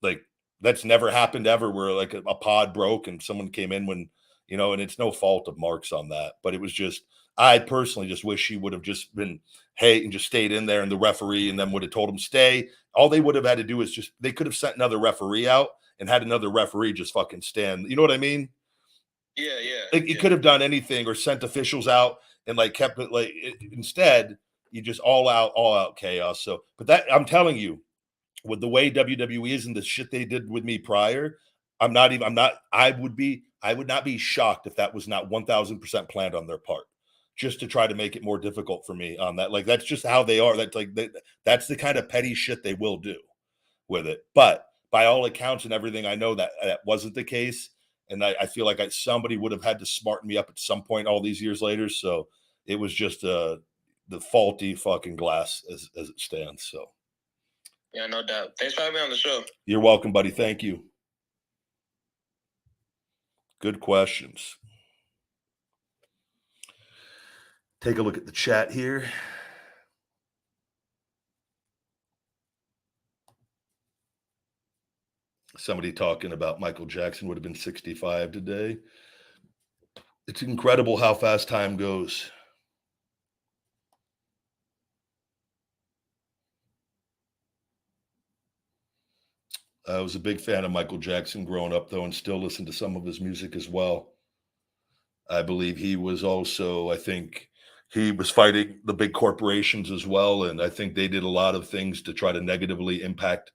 like, that's never happened ever where like a pod broke and someone came in when, and it's no fault of Mark's on that, but it was just, I personally just wish he would have just been, hey, and just stayed in there, and the referee and then would have told him stay. All they would have had to do is they could have sent another referee out and had another referee just fucking stand. You know what I mean? Yeah. Like, you could have done anything or sent officials out and like kept it like instead you just all out chaos. So, but that, I'm telling you, with the way WWE is and the shit they did with me prior, I would not be shocked if that was not 1000% planned on their part, just to try to make it more difficult for me on that. Like, that's just how they are. That's like, that's the kind of petty shit they will do with it. But by all accounts and everything, I know that wasn't the case. And I feel like somebody would have had to smarten me up at some point all these years later. So it was just the faulty fucking glass as it stands. So. Yeah, no doubt. Thanks for having me on the show. You're welcome, buddy. Thank you. Good questions. Take a look at the chat here. Somebody talking about Michael Jackson would have been 65 today. It's incredible how fast time goes. I was a big fan of Michael Jackson growing up, though, and still listen to some of his music as well. I believe he was also, I think he was fighting the big corporations as well, and I think they did a lot of things to try to negatively impact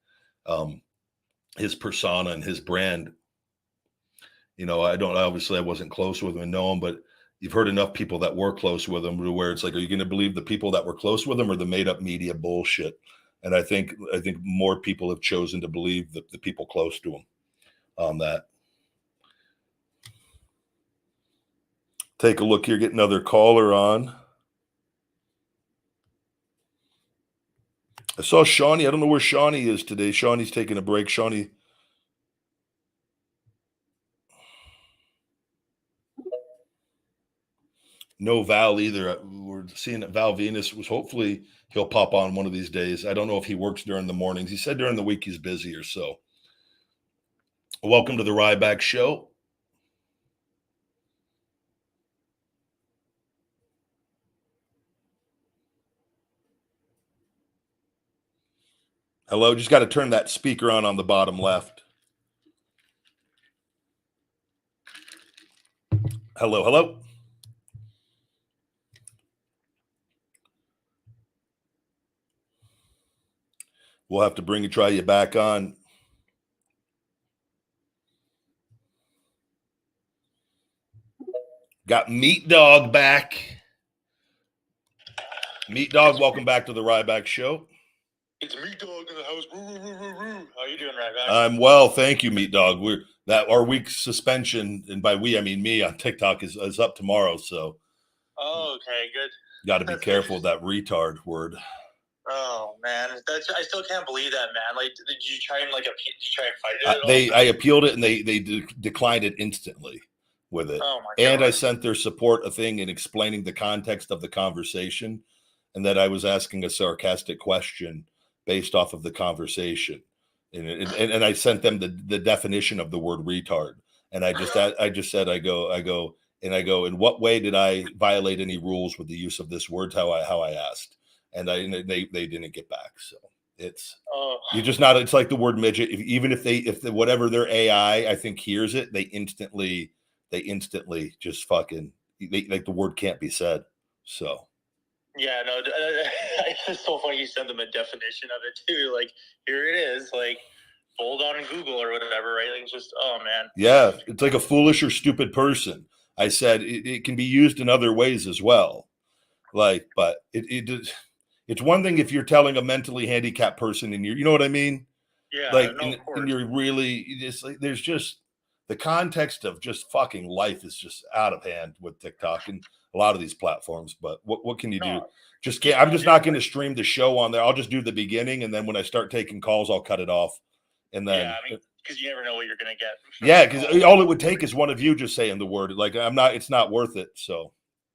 his persona and his brand. Obviously I wasn't close with him and know him, but you've heard enough people that were close with him where it's like, are you going to believe the people that were close with him or the made up media bullshit? And I think more people have chosen to believe the people close to him on that. Take a look here, get another caller on. I saw Shawnee. I don't know where Shawnee is today. Shawnee's taking a break. Shawnee. No Val either. We're seeing that Val Venus was, hopefully he'll pop on one of these days. I don't know if he works during the mornings. He said during the week he's busier. So welcome to the Ryback Show. Hello, just got to turn that speaker on the bottom left. Hello. We'll have to try you back on. Got Meat Dog back. Meat Dog, welcome back to the Ryback Show. It's Meat Dog in the house. How you doing, Ryback? I'm well, thank you, Meat Dog. Our week suspension, and by we I mean me, on TikTok is up tomorrow. So. Oh, okay, good. Got to be careful with that retard word. Oh man, I still can't believe that, man. Like, did you try and fight it? I appealed it and they declined it instantly with it. Oh my God. And I sent their support a thing in explaining the context of the conversation, and that I was asking a sarcastic question based off of the conversation, and I sent them the definition of the word retard, and I just said I go, in what way did I violate any rules with the use of this word? How I asked. And they didn't get back. So it's you're just not. It's like the word midget. If whatever their AI I think hears it, they instantly just fucking like the word can't be said. So yeah, no, it's just so funny. You send them a definition of it too. Like, here it is. Like, bold on Google or whatever, right? Like, it's just, oh man. Yeah, it's like a foolish or stupid person. I said it can be used in other ways as well. Like, but it's one thing if you're telling a mentally handicapped person and you know what I mean? Yeah. Like, no, and you're really just like, there's just the context of just fucking life is just out of hand with TikTok and a lot of these platforms. But what can you do? I'm just not going to stream the show on there. I'll just do the beginning. And then when I start taking calls, I'll cut it off. And then, because you never know what you're gonna get. Yeah, because all it would take is one of you just saying the word. Like, it's not worth it. So.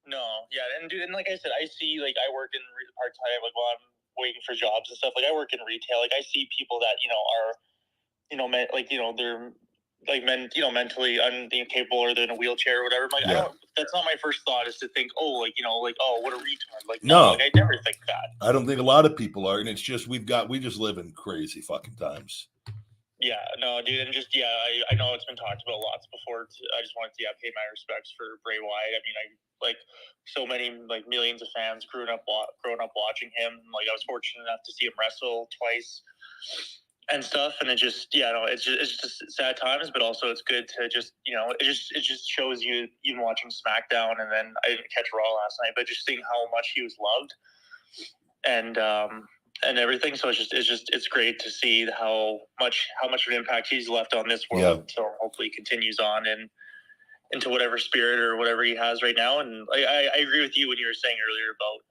No, yeah, and dude, and like I said, I see, like, I work in part time, like, while I'm waiting for jobs and stuff. Like, I work in retail. Like, I see people that are, they're like mentally incapable, or they're in a wheelchair or whatever. I'm like, Yeah. that's not my first thought, is to think, oh, what a retard. Like, no, like, I never think that. I don't think a lot of people are, and it's just we just live in crazy fucking times. Yeah, no, dude, and just I know it's been talked about lots before. I just wanted to pay my respects for Bray Wyatt. I mean, I like so many, like, millions of fans growing up watching him. Like, I was fortunate enough to see him wrestle twice and stuff, and it just it's just sad times, but also it's good to just it just shows you, even watching SmackDown, and then I didn't catch Raw last night, but just seeing how much he was loved and everything. So it's great to see how much of an impact he's left on this world. Yeah. So hopefully he continues on and into whatever spirit or whatever he has right now. And I agree with you when you were saying earlier about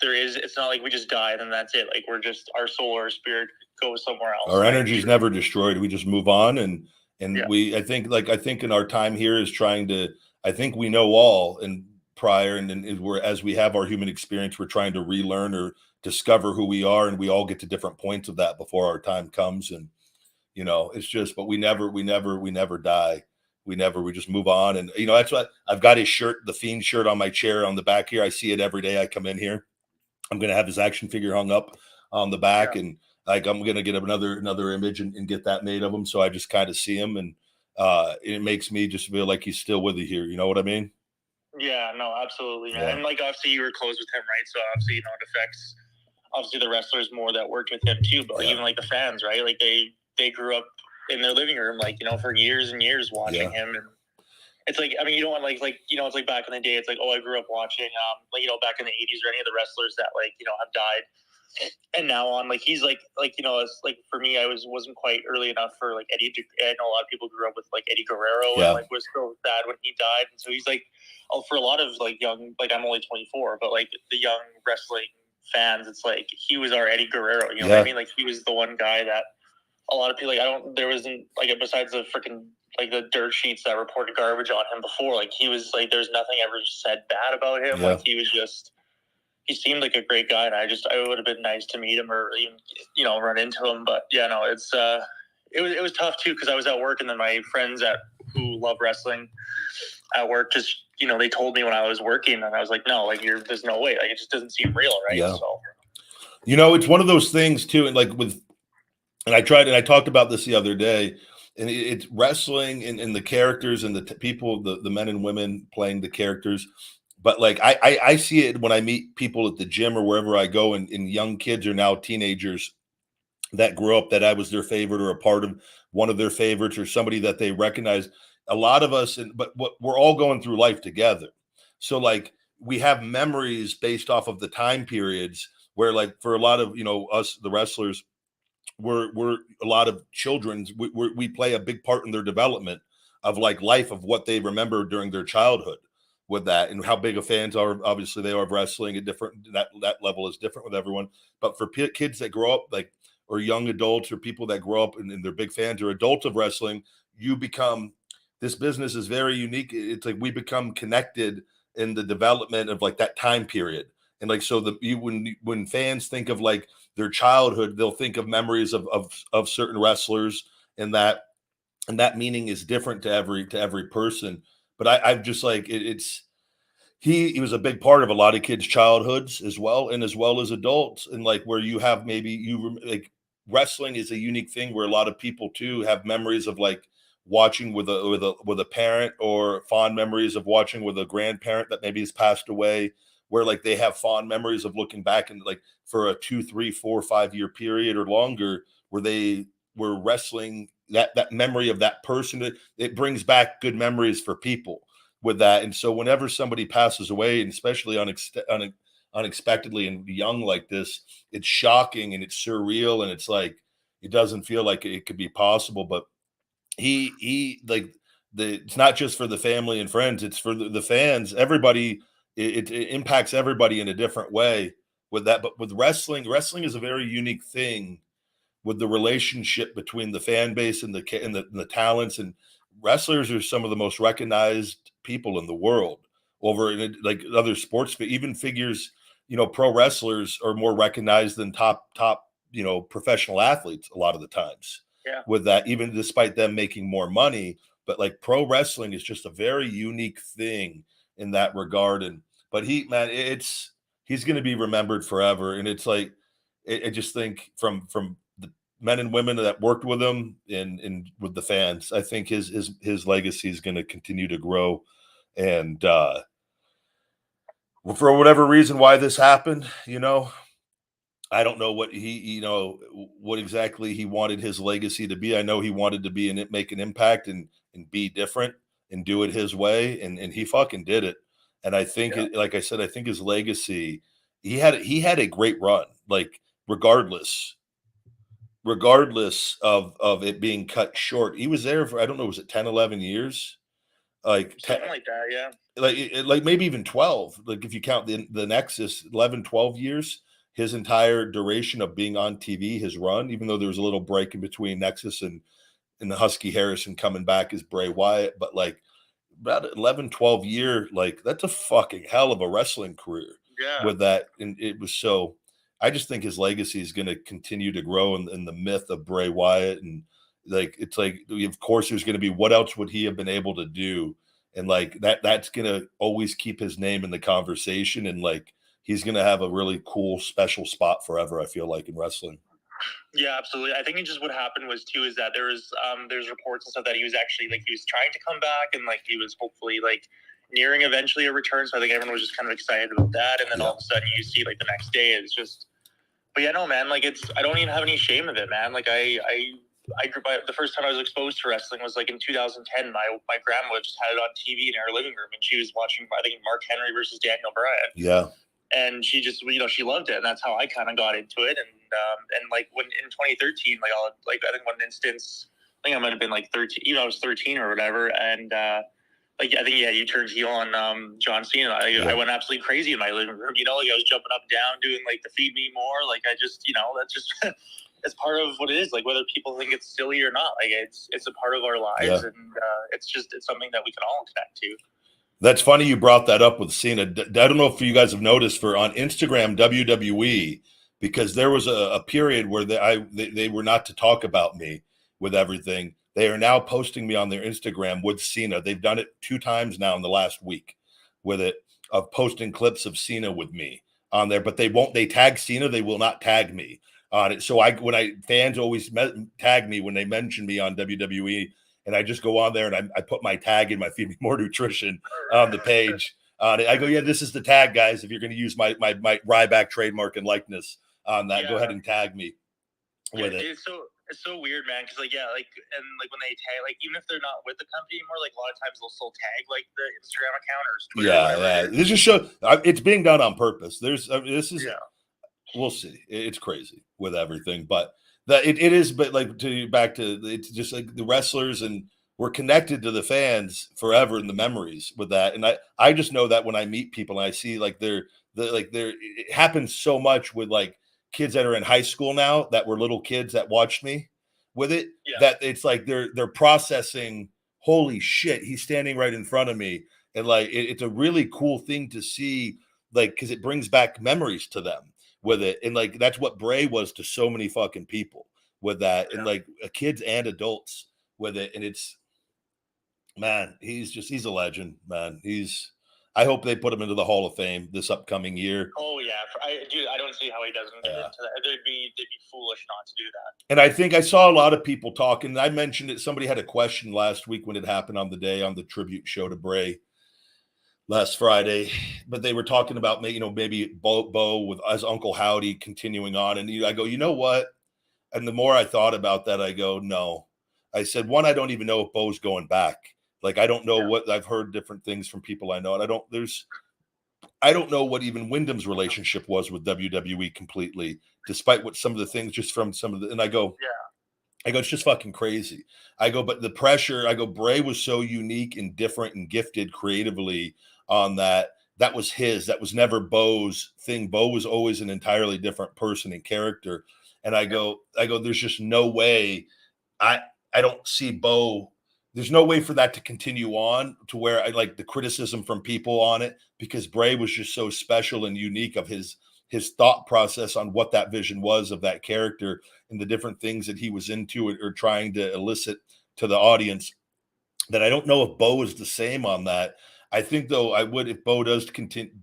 it's not like we just die and then that's it. Like, we're just, our soul or our spirit goes somewhere else. Our energy is never destroyed. We just move on. And yeah. I think in our time here is I think we know all, and prior, and we're, as we have our human experience, we're trying to relearn or discover who we are, and we all get to different points of that before our time comes. And it's just, but we never die. We just move on. And that's what I've got, his shirt, the Fiend shirt, on my chair on the back here. I see it every day I come in here. I'm gonna have his action figure hung up on the back. Yeah. And like, I'm gonna get another image and get that made of him, so I just kind of see him, and it makes me just feel like he's still with you here. You know what I mean? Yeah, no, absolutely, man. Yeah. And like, obviously you were close with him, right? So obviously, it affects obviously the wrestlers more that worked with him too, but even like the fans, right? Like, they grew up in their living room, like, for years and years watching him. And it's like, I mean, you don't want, it's like back in the day, it's like, oh, I grew up watching, back in the 80s, or any of the wrestlers that, have died. And now on, like, he's like, it's like, for me, I wasn't quite early enough for, like, Eddie. I know a lot of people grew up with, like, Eddie Guerrero, and, like, was so sad when he died. And so he's like, for a lot of, like, young, like, I'm only 24, but, like, the young wrestling fans, it's like, he was our Eddie Guerrero, you know what I mean? Like, he was the one guy that a lot of people, like, there wasn't, like, besides the freaking, like, the dirt sheets that reported garbage on him before, like, he was, like, there's nothing ever said bad about him. Like, he was just, he seemed like a great guy, and I would have been nice to meet him, or even, run into him. But yeah, no, it was tough too, because I was at work, and then my friends who love wrestling at work just, they told me when I was working, and I was like, no, like, there's no way, like, it just doesn't seem real, right? Yeah. So, it's one of those things too, and like and I talked about this the other day, and it's wrestling and the characters and the people, the men and women playing the characters. But like, I see it when I meet people at the gym or wherever I go, and young kids are now teenagers that grew up, that I was their favorite, or a part of one of their favorites, or somebody that they recognize. A lot of us, but we're all going through life together. So like, we have memories based off of the time periods where, like, for a lot of, us, the wrestlers, we're a lot of children's, we play a big part in their development of, like, life, of what they remember during their childhood with that, and how big of fans are, obviously, they are of wrestling. At different, that level is different with everyone. But for kids that grow up, like, or young adults, or people that grow up and they're big fans, or adults of wrestling, this business is very unique. It's like we become connected in the development of, like, that time period. And like, so when fans think of, like, their childhood, they'll think of memories of certain wrestlers, and that meaning is different to every person. But I've just, like, he was a big part of a lot of kids' childhoods as well, and as well as adults. And like, where you have, like, wrestling is a unique thing where a lot of people too have memories of, like, watching with a parent, or fond memories of watching with a grandparent that maybe has passed away, where, like, they have fond memories of looking back, and, like, for a 2, 3, 4, 5-year period or longer, where they were wrestling, that memory of that person, it brings back good memories for people with that. And so whenever somebody passes away, and especially unexpectedly and young like this, it's shocking and it's surreal, and it's like, it doesn't feel like it could be possible. But he like, it's not just for the family and friends, it's for the fans, everybody. It impacts everybody in a different way with that. But with wrestling is a very unique thing, with the relationship between the fan base and the talents, and wrestlers are some of the most recognized people in the world over in like other sports, but even figures, pro wrestlers are more recognized than top, professional athletes a lot of the times. Yeah. With that, even despite them making more money, but like pro wrestling is just a very unique thing in that regard. But he's going to be remembered forever. And it's like, I just think from the men and women that worked with him and with the fans, I think his legacy is going to continue to grow. And for whatever reason why this happened, I don't know what what exactly he wanted his legacy to be. I know he wanted to be make an impact and be different and do it his way. And he fucking did it. And I think, like I said, I think his legacy, he had a great run, like regardless of it being cut short. He was there for, I don't know, was it 10, 11 years? Like something like that. Yeah. Like maybe even 12, like if you count the Nexus, 11, 12 years. His entire duration of being on TV, his run, even though there was a little break in between Nexus and the Husky Harrison coming back as Bray Wyatt, but like about 11, 12 year, like that's a fucking hell of a wrestling career. Yeah. With that. And it was so, I just think his legacy is going to continue to grow in the myth of Bray Wyatt. And like, it's like, of course, there's going to be, what else would he have been able to do? And like that's going to always keep his name in the conversation. And like, he's going to have a really cool, special spot forever, I feel like, in wrestling. Yeah, absolutely. I think just what happened was too, is that there's reports and stuff that he was actually he was trying to come back and he was hopefully nearing eventually a return. So I think everyone was just kind of excited about that. And then all of a sudden you see the next day it's just, but yeah, no, man, I don't even have any shame of it, man. I grew up, the first time I was exposed to wrestling was in 2010. My grandma just had it on TV in our living room and she was watching, I think, Mark Henry versus Daniel Bryan. Yeah. And she just, she loved it, and that's how I kind of got into it. And when in 2013, I think one instance, I think I might have been 13, I was 13 or whatever, and I think you turned heel on John Cena. I went absolutely crazy in my living room. I was jumping up and down doing the feed me more. I just, that's just it's part of what it is. Whether people think it's silly or not, it's a part of our lives, and it's something that we can all connect to. That's funny you brought that up with Cena. I don't know if you guys have noticed on Instagram, WWE, because there was a period where they were not to talk about me with everything. They are now posting me on their Instagram with Cena. They've done it 2 times now in the last week with it, of posting clips of Cena with me on there, but they tag Cena. They will not tag me on it. So fans always tag me when they mention me on WWE. And I just go on there and I put my tag in my Feed Me More Nutrition on the page. I go, this is the tag, guys. If you're going to use my Ryback trademark and likeness on that, go ahead and tag me with it. It's so weird, man. Because when they tag, even if they're not with the company anymore, a lot of times they'll still tag the Instagram account or Twitter. This just shows it's being done on purpose. We'll see. It's crazy with everything, but. It is, but it's just the wrestlers, and we're connected to the fans forever in the memories with that. And I just know that when I meet people and I see it happens so much with kids that are in high school now that were little kids that watched me with it, that it's they're processing, holy shit, he's standing right in front of me. And it's a really cool thing to see, because it brings back memories to them with it. And that's what Bray was to so many fucking people with that. And kids and adults with it. And it's, man, he's a legend, man. I hope they put him into the Hall of Fame this upcoming year. Oh yeah. I don't see how he doesn't get into that. They'd be foolish not to do that. And I think I saw a lot of people talking. I mentioned it. Somebody had a question last week when it happened on the tribute show to Bray last Friday, but they were talking about maybe Bo with as Uncle Howdy continuing on. And I go, you know what? And the more I thought about that, I go, no. I said, one, I don't even know if Bo's going back. I don't know what I've heard different things from people I know. And I don't know what even Wyndham's relationship was with WWE completely, despite what some of the things just from some of the, and I go, it's just fucking crazy. I go, but the pressure, Bray was so unique and different and gifted creatively on that. That was his. That was never Bo's thing. Bo was always an entirely different person and character. And I go, there's just no way. I don't see Bo. There's no way for that to continue on to where I like the criticism from people on it, because Bray was just so special and unique of his thought process on what that vision was of that character and the different things that he was into or trying to elicit to the audience, that I don't know if Bo is the same on that. I think, though, I would, if Bo does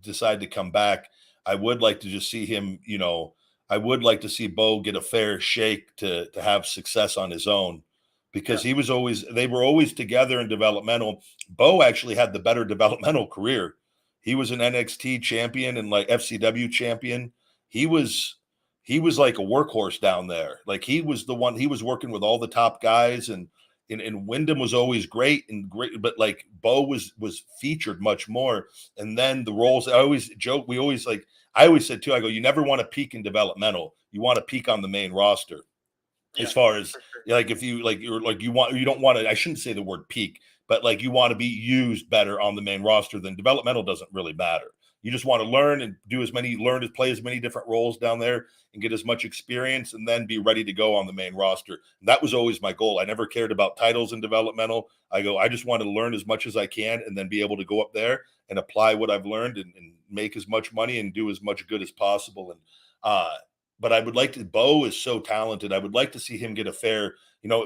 decide to come back, I would like to just see him, I would like to see Bo get a fair shake to have success on his own, because they were always together in developmental. Bo actually had the better developmental career. He was an NXT champion and like FCW champion. He was like a workhorse down there. Like he was the one, he was working with all the top guys, and Wyndham was always great, but like Bo was featured much more. And then the roles, I always joke, I always said too, I go, you never want to peak in developmental. You want to peak on the main roster. As far as like, if you like, you don't want to, I shouldn't say the word peak, but like you want to be used better on the main roster. Than developmental doesn't really matter. You just want to learn and play as many different roles down there and get as much experience, and then be ready to go on the main roster. And that was always my goal. I never cared about titles in developmental. I just want to learn as much as I can, and then be able to go up there and apply what I've learned and make as much money and do as much good as possible. And, but I would like to, Bo is so talented. I would like to see him get a fair,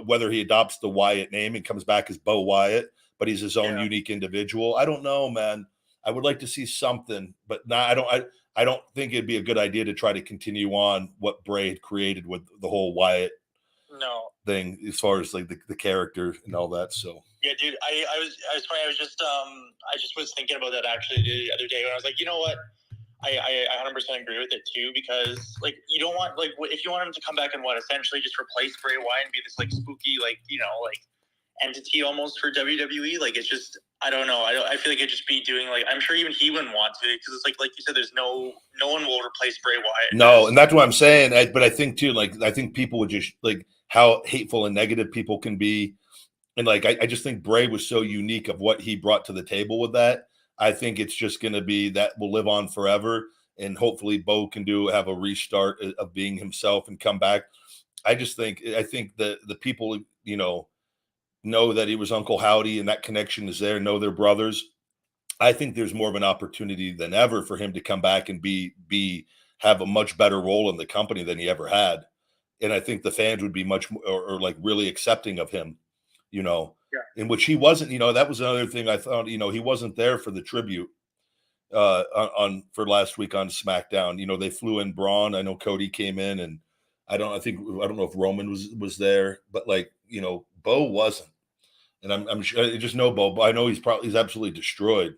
whether he adopts the Wyatt name and comes back as Bo Wyatt, but he's his own unique individual. I don't know, man. I would like to see something, but I don't think it'd be a good idea to try to continue on what Bray had created with the whole Wyatt thing, as far as like the character and all that. So yeah, dude, I just was thinking about that actually the other day when I was like, you know what? I 100% agree with it too, because like you don't want, like, if you want him to come back and essentially just replace Bray Wyatt and be this like spooky, like, like entity almost for WWE, like it's just, I don't know. I feel like it'd just be doing, like, I'm sure even he wouldn't want to, because it's like you said, there's no one will replace Bray Wyatt. No, and that's what I'm saying. But I think too, like, I think people would just like how hateful and negative people can be, and like I just think Bray was so unique of what he brought to the table with that. I think it's just going to be that will live on forever, and hopefully Bo can have a restart of being himself and come back. I think the people, know that he was Uncle Howdy and that connection is there, know they're brothers. I think there's more of an opportunity than ever for him to come back and have a much better role in the company than he ever had. And I think the fans would be much more, or like really accepting of him, in which he wasn't. That was another thing I thought, he wasn't there for the tribute for last week on SmackDown. They flew in Braun. I know Cody came in, and I don't know if Roman was there, but like, Bo wasn't. And I'm sure, I just know Bo. I know he's absolutely destroyed.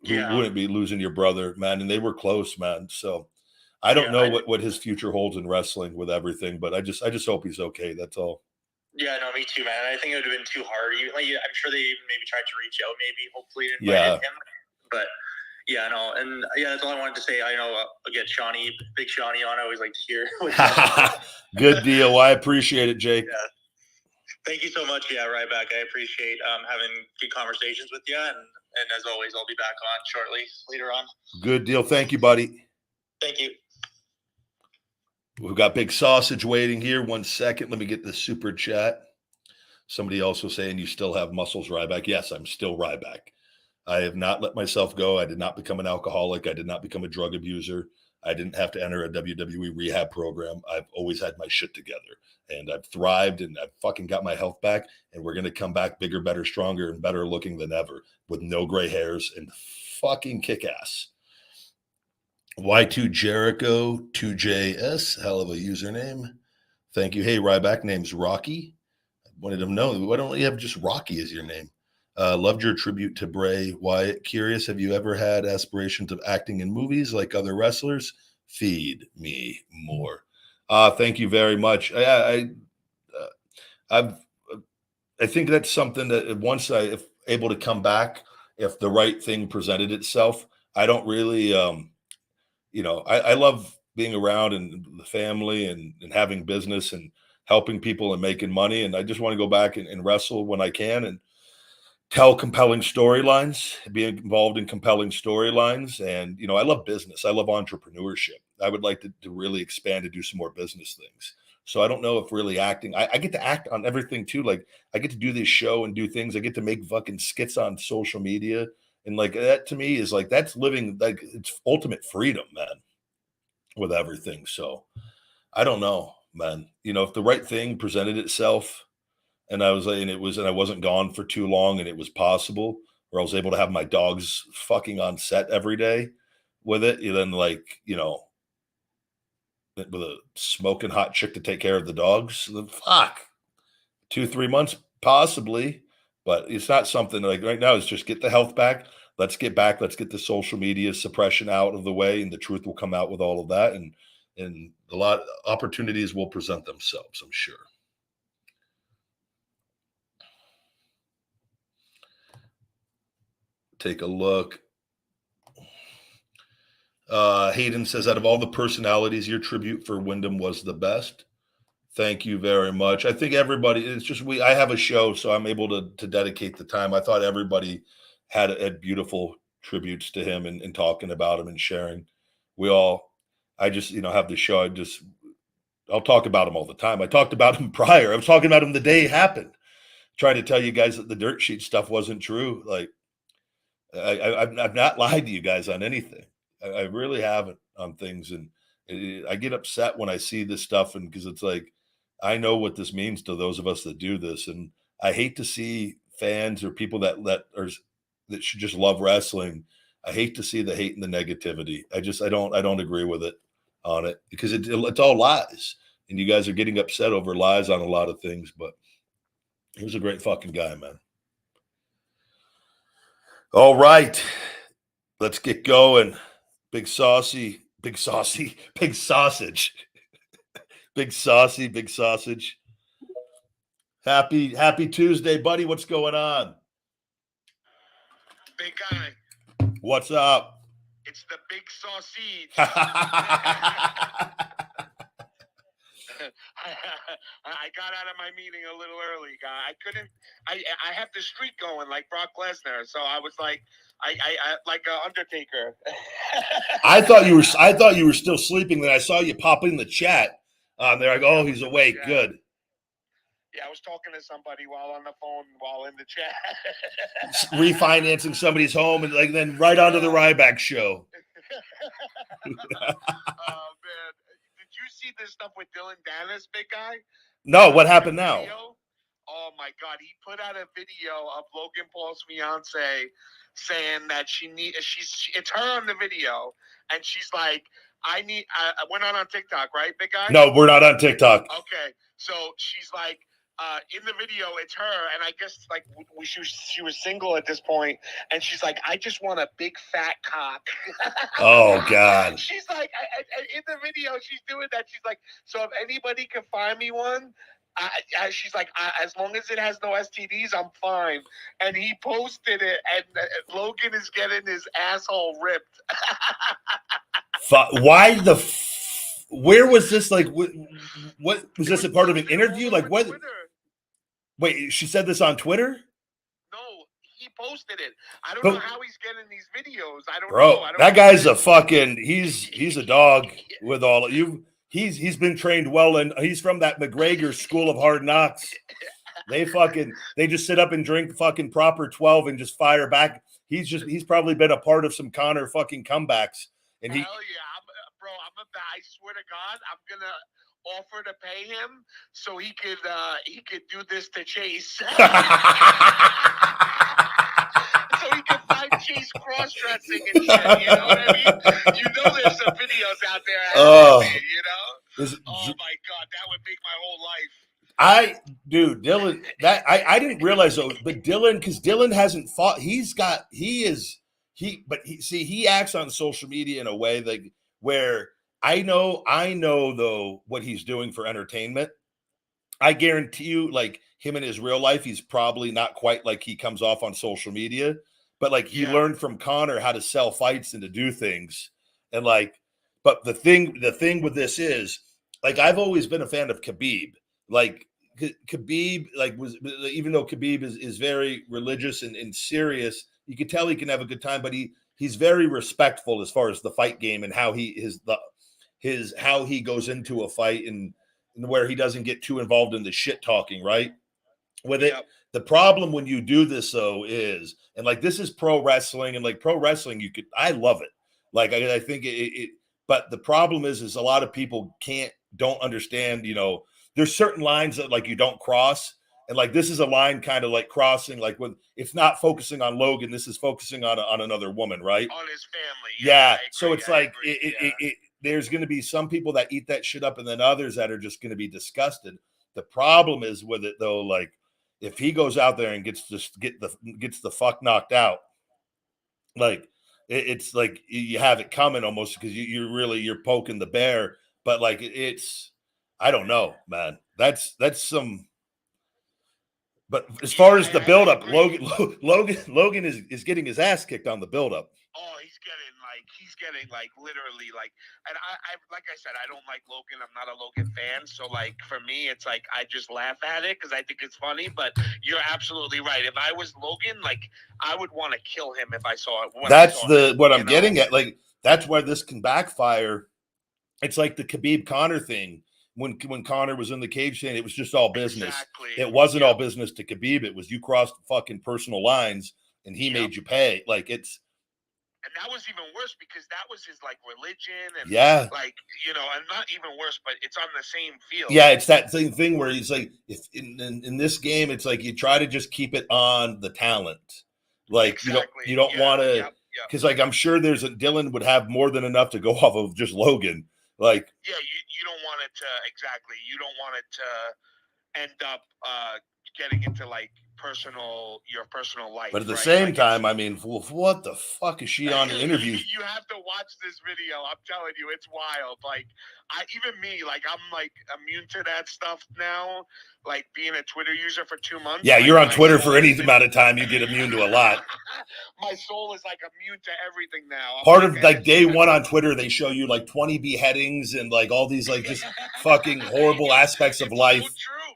Yeah. Who wouldn't be losing your brother, man? And they were close, man. So I don't know what his future holds in wrestling with everything, but I just hope he's okay. That's all. Yeah, no, me too, man. I think it would have been too hard. I'm sure they maybe tried to reach out, hopefully invited him. But yeah, no, and yeah, that's all I wanted to say. I know I'll get Big Shawnee on. I always like to hear. Good deal. Well, I appreciate it, Jake. Yeah. Thank you so much. Yeah, Ryback. I appreciate having good conversations with you. And as always, I'll be back on shortly later on. Good deal. Thank you, buddy. Thank you. We've got Big Sausage waiting here. 1 second. Let me get the super chat. Somebody also saying you still have muscles, Ryback. Yes, I'm still Ryback. I have not let myself go. I did not become an alcoholic. I did not become a drug abuser. I didn't have to enter a WWE rehab program. I've always had my shit together, and I've thrived, and I've fucking got my health back, and we're going to come back bigger, better, stronger, and better looking than ever with no gray hairs and fucking kick ass. Y2 Jericho 2JS, hell of a username. Thank you. Hey, Ryback, name's Rocky. I wanted to know, why don't you have just Rocky as your name? Loved your tribute to Bray Wyatt. Curious, have you ever had aspirations of acting in movies like other wrestlers? Feed me more. Thank you very much. I think that's something that once if able to come back, if the right thing presented itself, I don't really, I love being around and the family and having business and helping people and making money. And I just want to go back and wrestle when I can and tell compelling storylines, be involved in compelling storylines. And, I love business. I love entrepreneurship. I would like to really expand and do some more business things. So I don't know if really acting, I get to act on everything too. Like I get to do this show and do things. I get to make fucking skits on social media. And like that to me is like, that's living, like it's ultimate freedom, man, with everything. So I don't know, man, you know, if the right thing presented itself and I was like, and I wasn't gone for too long and it was possible, or I was able to have my dogs fucking on set every day with it, and then like, you know, with a smoking hot chick to take care of the dogs, then fuck, 2-3 months possibly, but it's not something like right now. It's just get the health back. Let's get back. Let's get the social media suppression out of the way, and the truth will come out with all of that, and a lot of opportunities will present themselves, I'm sure. Take a look. Hayden says, out of all the personalities, your tribute for Wyndham was the best. Thank you very much. I think everybody, it's just I have a show, so I'm able to dedicate the time. I thought everybody had beautiful tributes to him and talking about him and sharing. I just, you know, have the show. I'll talk about him all the time. I talked about him prior. I was talking about him the day it happened, trying to tell you guys that the dirt sheet stuff wasn't true. Like I've not lied to you guys on anything. I really haven't on things. And I get upset when I see this stuff, and because it's like, I know what this means to those of us that do this. And I hate to see fans or people that should just love wrestling. I hate to see the hate and the negativity. I don't agree with it on it, because it's all lies. And you guys are getting upset over lies on a lot of things, but he was a great fucking guy, man. All right, let's get going. Big sausage. Big sausage. Big sausage. Happy Tuesday, buddy. What's going on? Big guy. What's up? It's the big sausage. I got out of my meeting a little early, guy. I have the streak going like Brock Lesnar, so I was like, I like Undertaker. I thought you were still sleeping. Then I saw you pop in the chat. They're like, oh, he's awake. Yeah. Good. Yeah, I was talking to somebody while on the phone, while in the chat. Refinancing somebody's home, and like then right onto the Ryback show. Oh man, did you see this stuff with Dylan Dennis, big guy? No, what happened now? Oh my God, he put out a video of Logan Paul's fiance saying that it's her on the video, and she's like, I went on TikTok, right, big guy? No, we're not on TikTok. Okay, so she's like, in the video, it's her, and I guess like she was single at this point, and she's like, I just want a big fat cock. Oh God. She's like, in the video, she's doing that. She's like, so if anybody can find me one, she's like, as long as it has no STDs, I'm fine. And he posted it, and Logan is getting his asshole ripped. Why where was this? Like, what was this a part of an interview? Like, what? Twitter. Wait, she said this on Twitter? No, he posted it. I don't know how he's getting these videos. I don't know. Bro, that guy's a fucking. He's a dog with all of you. He's been trained well, and he's from that McGregor School of Hard Knocks. They just sit up and drink fucking proper 12 and just fire back. He's probably been a part of some Connor fucking comebacks. And hell yeah, I swear to God, I'm gonna offer to pay him so he could do this to Chase. So he can find Chase cross-dressing and shit, you know what I mean? You know there's some videos out there, you know? Oh my God, that would make my whole life. Dylan, I didn't realize though, but Dylan, because Dylan hasn't fought, he acts on social media in a way like where I know though what he's doing for entertainment. I guarantee you, like him in his real life, he's probably not quite like he comes off on social media, but like he learned from Connor how to sell fights and to do things. And like, but the thing with this is like, I've always been a fan of Khabib. Like Khabib, like even though Khabib is very religious and serious, you can tell he can have a good time, but he's very respectful as far as the fight game and how how he goes into a fight and where he doesn't get too involved in the shit talking, right? With it. The problem when you do this though is, and like this is pro wrestling, and like pro wrestling, I love it. Like I think it but the problem is a lot of people don't understand, there's certain lines that like you don't cross. And like this is a line kind of like crossing, like when it's not focusing on Logan, this is focusing on another woman, right? On his family. Yeah. So it's like there's going to be some people that eat that shit up, and then others that are just going to be disgusted. The problem is with it though, like if he goes out there and gets the fuck knocked out, like it's like you have it coming almost, because you're poking the bear. But like I don't know, man. That's some. But as far as the buildup, Logan is getting his ass kicked on the buildup. Oh, he's getting literally and I like I said, I don't like Logan. I'm not a Logan fan. So like for me, it's like I just laugh at it because I think it's funny. But you're absolutely right. If I was Logan, like I would want to kill him if I saw it. That's what I'm getting at. Like that's where this can backfire. It's like the Khabib Conor thing. When Conor was in the cage saying it was just all business. Exactly. It wasn't all business to Khabib. It was you crossed fucking personal lines and he made you pay. Like it's. And that was even worse because that was his like religion and like, and not even worse, but it's on the same field. Yeah, it's that same thing where he's like, if in this game, it's like you try to just keep it on the talent. Like you don't want to, because like I'm sure Dylan would have more than enough to go off of just Logan. Like you don't want it to you don't want it to end up getting into like your personal life. But at the same time, I mean, what the fuck is she on in interviews? You have to watch this video. I'm telling you, it's wild. Like even me, like I'm like immune to that stuff now. Like being a Twitter user for 2 months. Yeah, you're on Twitter for any amount of time, you get immune to a lot. My soul is like immune to everything now. Part of like day one on Twitter, they show you like 20 beheadings and like all these like just fucking horrible aspects of life. So true.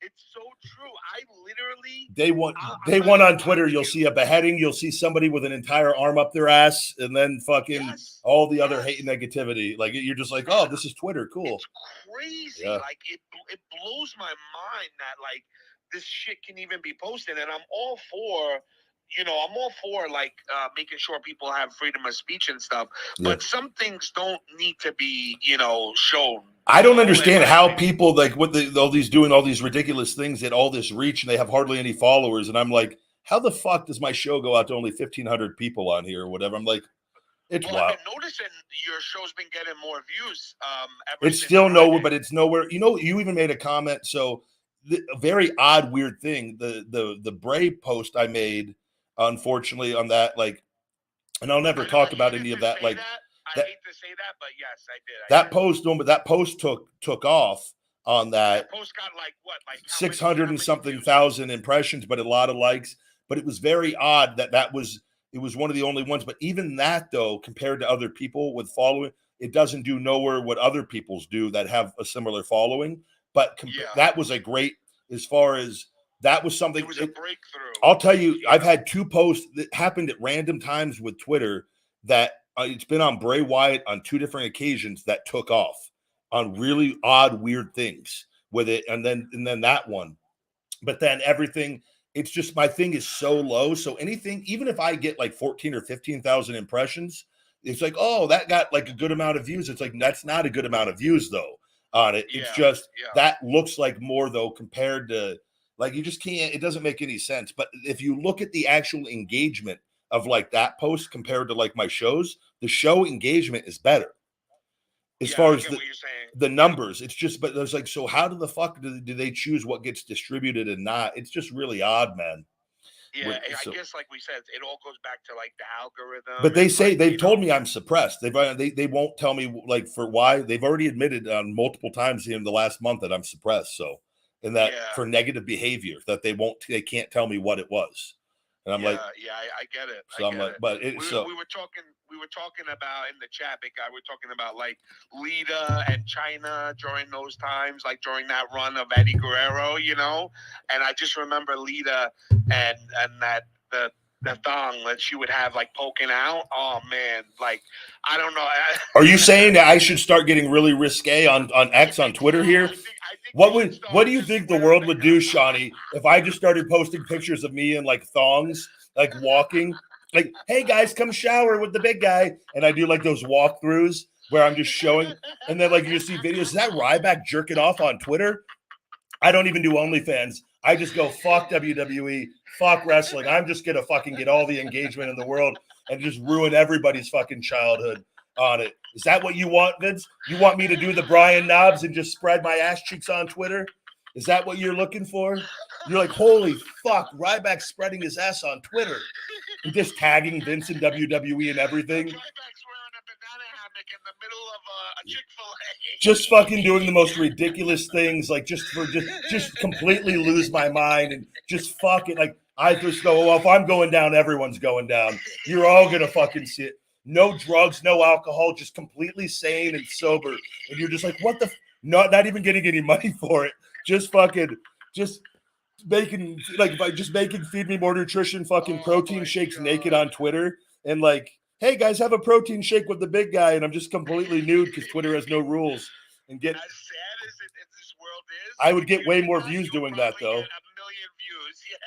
It's so true. I literally day one on Twitter, you'll see a beheading, you'll see somebody with an entire arm up their ass, and then fucking all the other hate and negativity. Like you're just like, oh, this is Twitter, cool. It's crazy. Yeah. Like it blows my mind that like this shit can even be posted, and I'm all for. I'm all for like making sure people have freedom of speech and stuff, but some things don't need to be, shown. I don't understand how people like all these ridiculous things get all this reach and they have hardly any followers. And I'm like, how the fuck does my show go out to only 1,500 people on here or whatever? I'm like, it's wild. I've been noticing your show's been getting more views. It's still nowhere, but it's nowhere. You even made a comment. So a very odd, weird thing. The Bray post I made. Unfortunately, on that, like, and I'll never talk about any of that. Like, I hate to say that, but yes, I did. That post took off on that. That post got like what, like 600 and something thousand impressions, but a lot of likes. But it was very odd it was one of the only ones. But even that, though, compared to other people with following, it doesn't do nowhere what other people's do that have a similar following. But that was a great, as far as. That was something. It was a breakthrough. I'll tell you, I've had 2 posts that happened at random times with Twitter that it's been on Bray Wyatt on 2 different occasions that took off on really odd, weird things with it. And then that one, but then everything, it's just, my thing is so low. So anything, even if I get like 14 or 15,000 impressions, it's like, oh, that got like a good amount of views. It's like, that's not a good amount of views though on it. It's just, that looks like more though, compared to, like, you just can't, it doesn't make any sense. But if you look at the actual engagement of like that post compared to like my shows, the show engagement is better as far as the numbers. It's just, but there's like, so how the fuck do they choose what gets distributed and not? It's just really odd, man. Yeah, I guess like we said, it all goes back to like the algorithm. But they say, they've told me I'm suppressed. They won't tell me like for why. They've already admitted on multiple times in the last month that I'm suppressed. So. And that for negative behavior, that they can't tell me what it was, and I'm like, I get it. So I'm like, but we were talking about in the chat, big guy. We're talking about like Lita and China during those times, like during that run of Eddie Guerrero, and I just remember Lita and that the thong that she would have like poking out. Oh man, like I don't know. Are you saying that I should start getting really risque on X on Twitter here? What do you think the world would do, Shawnee, if I just started posting pictures of me in like thongs, like walking, like, hey guys, come shower with the big guy, and I do like those walkthroughs where I'm just showing, and then like you see videos. Is that Ryback jerking off on Twitter? I don't even do OnlyFans. I just go, fuck WWE, fuck wrestling. I'm just gonna fucking get all the engagement in the world and just ruin everybody's fucking childhood on it. Is that what you want, Vince? You want me to do the Brian Knobs and just spread my ass cheeks on Twitter? Is that what you're looking for? You're like, holy fuck, Ryback's spreading his ass on Twitter and just tagging Vince and WWE and everything. Ryback's wearing a banana hammock in the middle of a Chick-fil-A. Just fucking doing the most ridiculous things, like just completely lose my mind and just fucking like I just go, well, if I'm going down, everyone's going down. You're all gonna fucking see it. No drugs, no alcohol, just completely sane and sober. And you're just like, what the? Not even getting any money for it. Just fucking, just making making Feed Me More Nutrition fucking protein shakes naked on Twitter and like, hey guys, have a protein shake with the big guy, and I'm just completely nude because Twitter has no rules. And get as sad as this world is, I would get way more views doing that though. 1 million views. Yeah.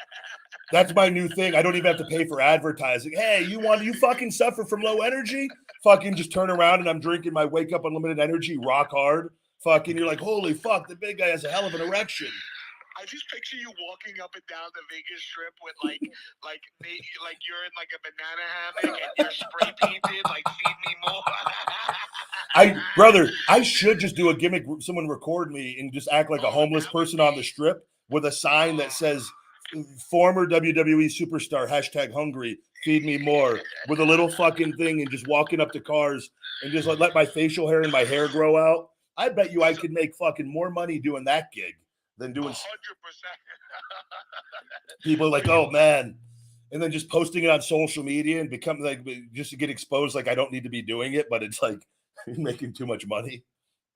That's my new thing. I don't even have to pay for advertising. Hey, you fucking suffer from low energy? Fucking just turn around and I'm drinking my Wake Up Unlimited Energy rock hard. Fucking, you're like, holy fuck, the big guy has a hell of an erection. I just picture you walking up and down the Vegas Strip with like you're in like a banana hammock and you're spray painted like Feed Me More. Brother, I should just do a gimmick. Someone record me and just act like a homeless person on the strip with a sign that says former WWE superstar #hungry feed me more with a little fucking thing and just walking up to cars and just let my facial hair and my hair grow out. I bet you I could make fucking more money doing that gig than doing 100%. People are like, oh man, and then just posting it on social media and become like just to get exposed. Like I don't need to be doing it, but it's like making too much money.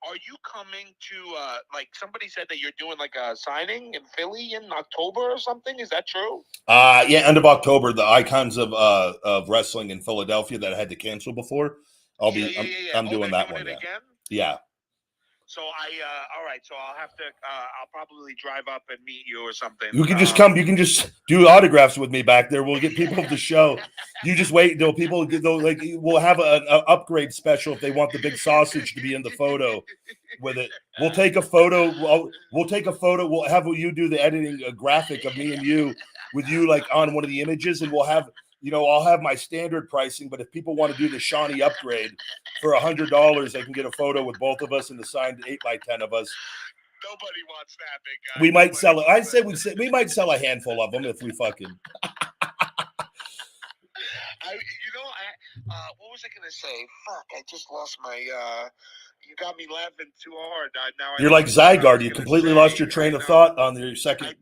Are you coming to like somebody said that you're doing like a signing in Philly in October or something? Is that true? Yeah, end of October. The Icons of Wrestling in Philadelphia that I had to cancel before. I'm doing that one. Yeah. So all right. So I'll have to. I'll probably drive up and meet you or something. You can just come. You can just do autographs with me back there. We'll get people to the show. You just wait until people get like. We'll have an upgrade special if they want the big sausage to be in the photo with it. We'll take a photo. We'll take a photo. We'll have you do the editing, a graphic of me and you with you like on one of the images, and we'll have. I'll have my standard pricing, but if people want to do the Shawnee upgrade for $100, they can get a photo with both of us and the signed 8x10 of us. Nobody wants that, big guy. We might sell it. I'd say we might sell a handful of them if we fucking. What was I gonna say? Fuck! I just lost my. You got me laughing too hard. Now you're like Zygarde. You completely lost your train of thought on your second.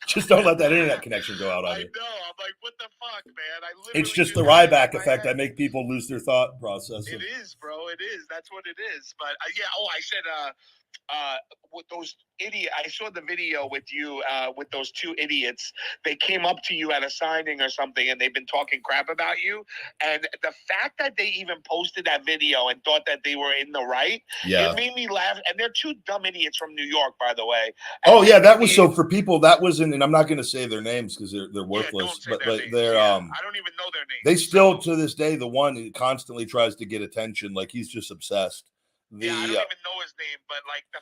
Just don't let that internet connection go out on you. I know. I'm like, what the fuck, man? It's just the Ryback effect. I make people lose their thought process. It is, bro. It is. That's what it is. But yeah. Oh, I said, with those idiots, I saw the video with you, with those two idiots. They came up to you at a signing or something, and they've been talking crap about you. And the fact that they even posted that video and thought that they were in the right, it made me laugh. And they're two dumb idiots from New York, by the way. And that was so for people that wasn't, and I'm not going to say their names because they're worthless, but they're I don't even know their names. They still to this day, the one who constantly tries to get attention, like he's just obsessed. I don't even know his name, but like the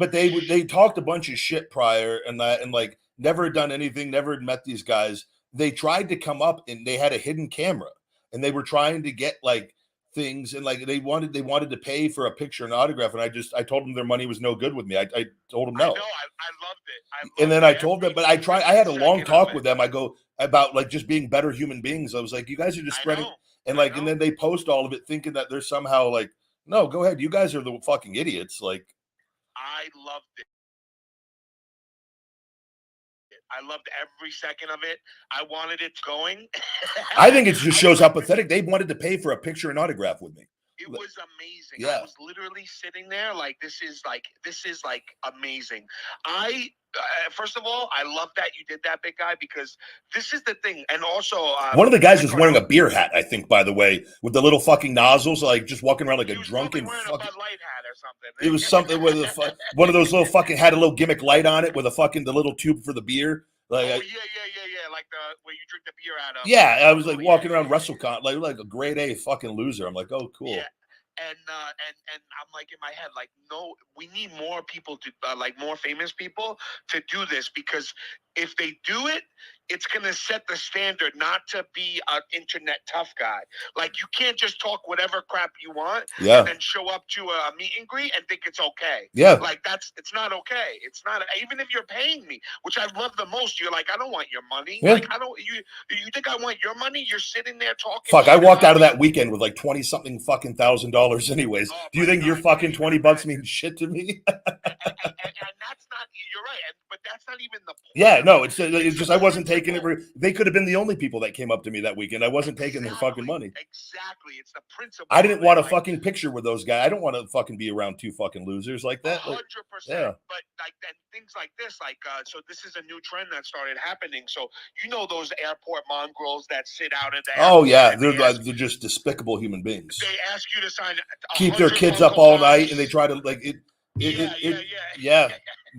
fact they talked a bunch of shit prior and like never done anything, never had met these guys. They tried to come up and they had a hidden camera and they were trying to get like things and like they wanted to pay for a picture and autograph and I told them their money was no good with me. I told them no. I loved it. And then I told them, but I had a long talk with them. I go about like just being better human beings. I was like, you guys are just spreading and then they post all of it thinking that they're somehow like. No, go ahead. You guys are the fucking idiots. Like, I loved it. I loved every second of it. I wanted it going. I think it just shows how pathetic they wanted to pay for a picture and autograph with me. It was amazing. Yeah. I was literally sitting there like, this is amazing. First of all, I love that you did that, big guy, because this is the thing. And also, one of the guys was wearing a beer hat, I think, by the way, with the little fucking nozzles, like just walking around like a drunken wearing fucking. a Bud Light hat or something. It was something with one of those little fucking had a little gimmick light on it with a fucking the little tube for the beer. Like, yeah, like where you drink the beer out of. Yeah, I was like walking around WrestleCon like a grade A fucking loser. I'm like, oh, cool. Yeah. And I'm like in my head, like, no, we need more people to like more famous people to do this, because if they do it, it's gonna set the standard not to be an internet tough guy. Like, you can't just talk whatever crap you want and then show up to a meet and greet and think it's okay. Yeah, like it's not okay. It's not, even if you're paying me, which I love the most. You're like, I don't want your money. Yeah. Like, I don't. You think I want your money? You're sitting there talking. Fuck, I walked out of that weekend with like $20-something fucking $1,000 anyways. Do you think your fucking $20 means shit to me? and that's not, you're right, but that's not even the point. Yeah, no, it's just I wasn't taking it. They could have been the only people that came up to me that weekend. I wasn't taking their fucking money. Exactly, it's the principle. I didn't want a fucking picture with those guys. I don't want to fucking be around two fucking losers like that. 100%. Yeah. But like, and things like this, like, so this is a new trend that started happening. So those airport mongrels that sit out at the airport. Oh yeah, they're just despicable human beings. They ask you to sign. Keep their kids up all night, and they try to like it. Yeah.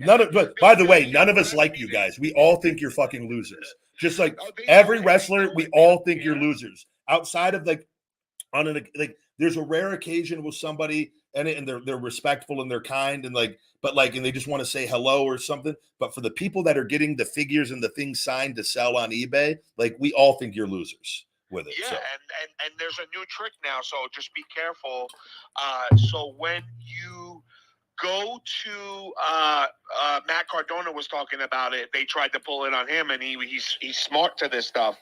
But by the way, none of us like you guys. We all think you're fucking losers. Just like every wrestler, we all think you're losers. Outside of like, there's a rare occasion with somebody and they're respectful and they're kind and and they just want to say hello or something. But for the people that are getting the figures and the things signed to sell on eBay, like, we all think you're losers with it. Yeah, so. and there's a new trick now, so just be careful. So when you go to Matt Cardona was talking about it. They tried to pull it on him, and he's smart to this stuff.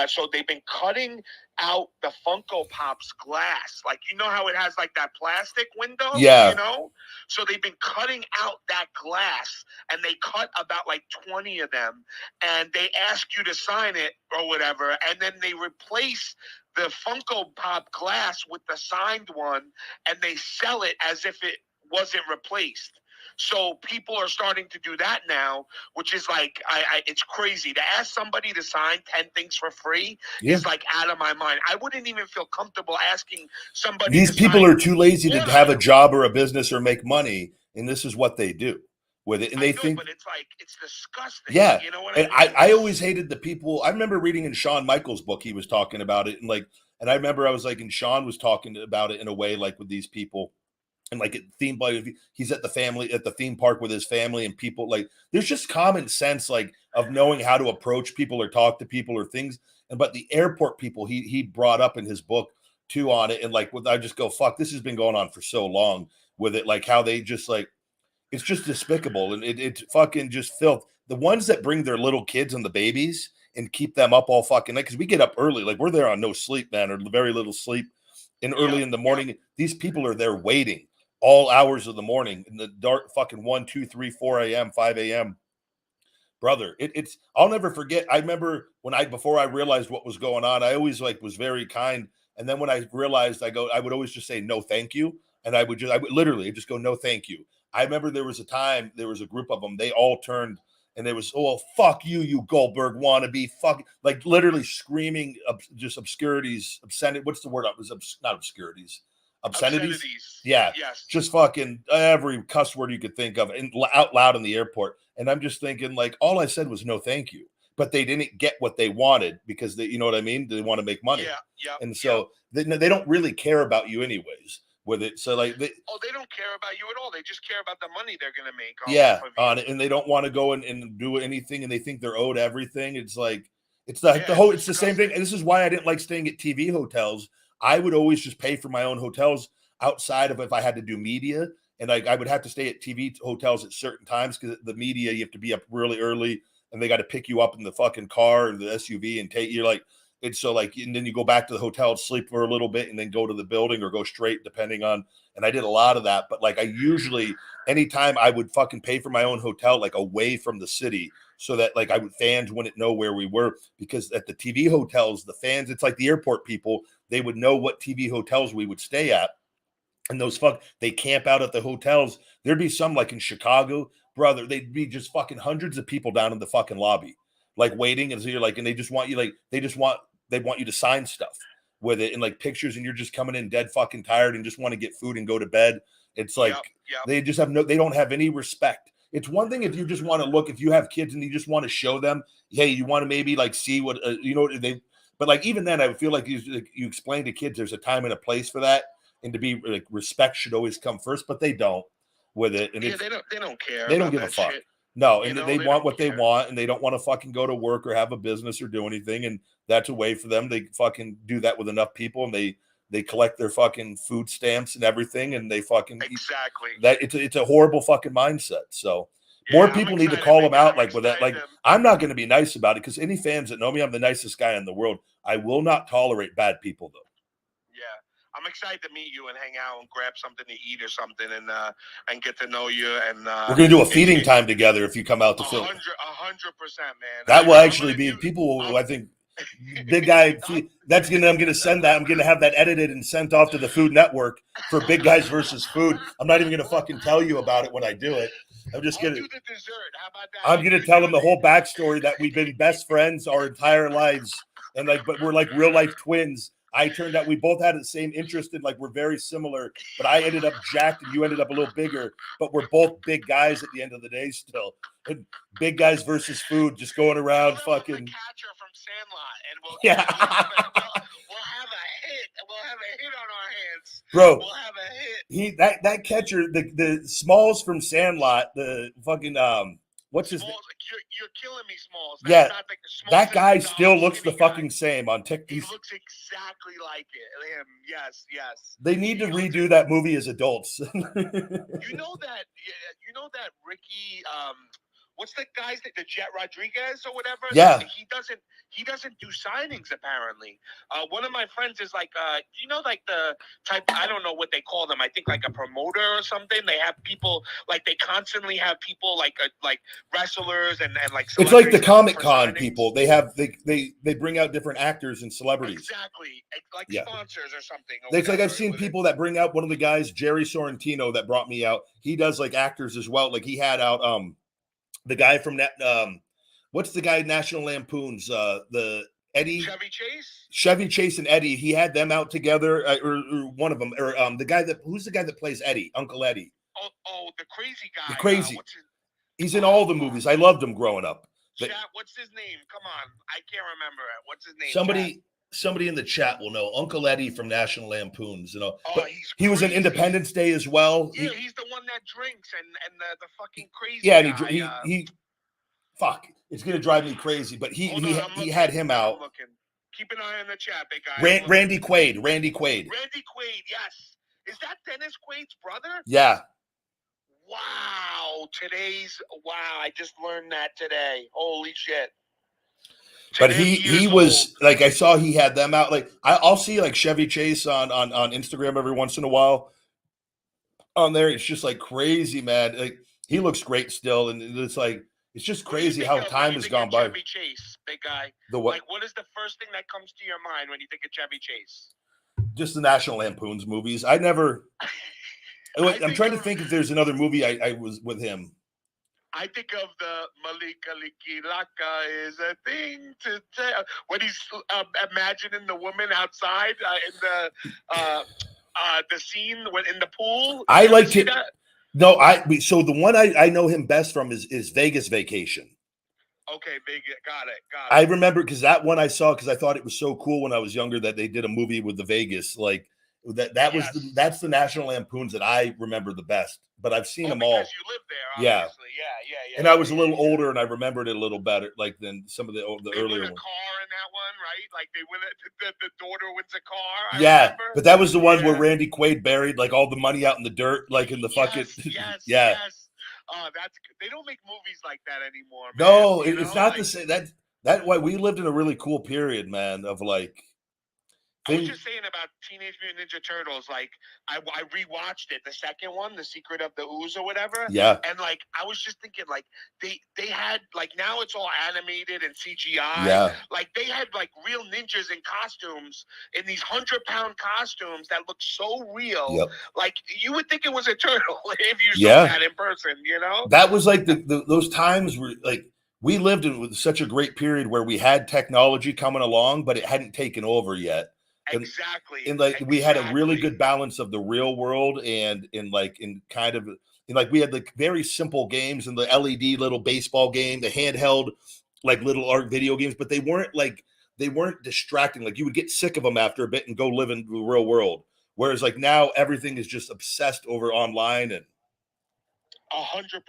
So they've been cutting out the Funko Pop's glass. Like, how it has like that plastic window? Yeah. So they've been cutting out that glass, and they cut about like 20 of them, and they ask you to sign it or whatever, and then they replace the Funko Pop glass with the signed one, and they sell it as if it wasn't replaced. So people are starting to do that now, which is like, it's crazy. To ask somebody to sign 10 things for free is like out of my mind. I wouldn't even feel comfortable asking somebody. These people are too lazy to have a job or a business or make money, and this is what they do with it. And they think, but it's like, it's disgusting. Yeah. You know what and I mean? I always hated the people. I remember reading in Shawn Michaels' book, he was talking about it. And I remember I was like, and Shawn was talking about it in a way like with these people. And like at theme park, he's at the theme park with his family, and people like, there's just common sense, like, of knowing how to approach people or talk to people or things. But the airport people, he brought up in his book too on it. And like, I just go, fuck, this has been going on for so long with it. Like how they just like, it's just despicable. And it's fucking just filth. The ones that bring their little kids and the babies and keep them up all fucking night. Cause we get up early. Like, we're there on no sleep, man, or very little sleep. And early in the morning, these people are there waiting all hours of the morning in the dark, fucking 1, 2, 3, 4 a.m., 5 a.m. Brother, it's, I'll never forget. I remember before I realized what was going on, I always was very kind. And then when I realized, I would always just say, no, thank you. And I would literally just go, no, thank you. I remember there was a group of them, they all turned and there was, oh, fuck you, you Goldberg wannabe, fuck, like literally screaming just obscurities, obscenity. What's the word? It was not obscurities. Obscenities. Yeah. Yes. Just fucking every cuss word you could think of and out loud in the airport. And I'm just thinking, like, all I said was no thank you. But they didn't get what they wanted because you know what I mean? They want to make money. Yeah. And so they don't really care about you anyways with it. So like they don't care about you at all. They just care about the money they're gonna make on it. And they don't want to go and do anything, and they think they're owed everything. It's like it's the same thing. And this is why I didn't like staying at TV hotels. I would always just pay for my own hotels outside of if I had to do media, and I would have to stay at TV hotels at certain times because the media, you have to be up really early and they got to pick you up in the fucking car or the SUV and take you. Like, It's so like, and then you go back to the hotel, sleep for a little bit, and then go to the building or go straight, depending on. And I did a lot of that, but like I usually, anytime I would fucking pay for my own hotel, like away from the city, so that like fans wouldn't know where we were, because at the TV hotels, the fans, it's like the airport people, they would know what TV hotels we would stay at. And those they camp out at the hotels. There'd be some like in Chicago, brother, they'd be just fucking hundreds of people down in the fucking lobby, like waiting. And so you're like, and they just want you, like, they want you to sign stuff with it and like pictures, and you're just coming in dead fucking tired and just want to get food and go to bed. It's like, they just have they don't have any respect. It's one thing if you just want to look, if you have kids and you just want to show them, hey, you want to maybe like see what, but like, even then I would feel like you explain to kids, there's a time and a place for that. And to be like, respect should always come first, but they don't with it. And they don't care. They don't give a fuck. Shit. No, and they want what they want, and they don't want to fucking go to work or have a business or do anything. And that's a way for them. They fucking do that with enough people, and they collect their fucking food stamps and everything, and they fucking that. It's a horrible fucking mindset. So more people need to call them out like with that. Like, I'm not going to be nice about it, because any fans that know me, I'm the nicest guy in the world. I will not tolerate bad people though. I'm excited to meet you and hang out and grab something to eat or something and get to know you. And we're gonna do a feeding time together if you come out to film. 100%, man. That will actually be people. I think Big Guy. That's I'm gonna send that. I'm gonna have that edited and sent off to the Food Network for Big Guys versus Food. I'm not even gonna fucking tell you about it when I do it. I'm just gonna do the dessert. How about that? I'm gonna tell them the whole backstory, that we've been best friends our entire lives, and like, but we're like real life twins. I turned out we both had the same interest in, like, we're very similar, but I ended up jacked and you ended up a little bigger, but we're both big guys at the end of the day still. And Big Guys versus Food, just going around fucking. Catcher from Sandlot, and we'll have a hit. We'll have a hit on our hands, bro. We'll have a hit. That catcher, the Smalls from Sandlot, the fucking what's his name? You're killing me, Smalls. That's not like Smalls, that guy still looks the fucking same on TikTok. He looks exactly like him. Yes. They need to redo that movie as adults. You know that Ricky, what's the guy's name? The Jet Rodriguez or whatever? Yeah. He doesn't do signings apparently. One of my friends is like, like the type, I don't know what they call them. I think like a promoter or something. They have people, like, they constantly have people like wrestlers and like. It's like the Comic-Con people. They have they bring out different actors and celebrities. Exactly, like sponsors or something. It's like I've seen people that bring out one of the guys, Jerry Sorrentino, that brought me out. He does like actors as well. Like he had out the guy from that what's the guy National Lampoons, the Eddie Chevy Chase and Eddie. He had them out together, or one of them, or who's the guy that plays Eddie, Uncle Eddie. Oh, the crazy guy. The crazy. He's in all the movies. I loved him growing up. Chat, what's his name? Come on, I can't remember it. What's his name? Somebody in the chat will know. Uncle Eddie from National Lampoons, But he was in Independence Day as well. Yeah, he's the one that drinks and the fucking crazy. Yeah, guy. And he fuck. It's gonna drive me crazy. But he had him out. Keep an eye on the chat, big guy. Randy Quaid. Yes. Is that Dennis Quaid's brother? Yeah. Wow. I just learned that today. Holy shit. But he was like, I saw he had them out. Like I'll see like Chevy Chase on Instagram every once in a while. On there, it's just like crazy, man. Like he looks great still, and it's like it's just crazy how time has gone by. Chevy Chase, big guy. The what? Like, what is the first thing that comes to your mind when you think of Chevy Chase? Just the National Lampoons movies. I never. I'm trying to think if there's another movie I was with him. I think of the Malika Likilaka is a thing to tell. When he's imagining the woman outside in the scene in the pool. I liked it. No, so the one I know him best from is Vegas Vacation. Okay, Vegas, got it. I remember because that one I saw because I thought it was so cool when I was younger that they did a movie with the Vegas that's the National Lampoons that I remember the best. But I've seen them all. Because you lived there, obviously. Yeah. And I was a little older, and I remembered it a little better, like than some of the earlier ones. They win a car in that one, right? Like they win it. The daughter wins a car. I remember. But that was the one where Randy Quaid buried like all the money out in the dirt, like in the fucking. Yes. Oh, they don't make movies like that anymore. Man, no, it's not the same. That why we lived in a really cool period, man, of like. I was just saying about Teenage Mutant Ninja Turtles. Like, I rewatched it, the second one, The Secret of the Ooze or whatever. Yeah. And like, I was just thinking, like, they had like, now it's all animated and CGI. Yeah. Like they had like real ninjas in costumes, in these 100-pound costumes that look so real. Yep. Like you would think it was a turtle if you saw that in person. You know. That was like those times were like. We lived in such a great period where we had technology coming along, but it hadn't taken over yet. Exactly. And like we had a really good balance of the real world and like like we had like very simple games and the LED little baseball game, the handheld like little art video games, but they weren't distracting. Like you would get sick of them after a bit and go live in the real world. Whereas like now everything is just obsessed over online and 100%,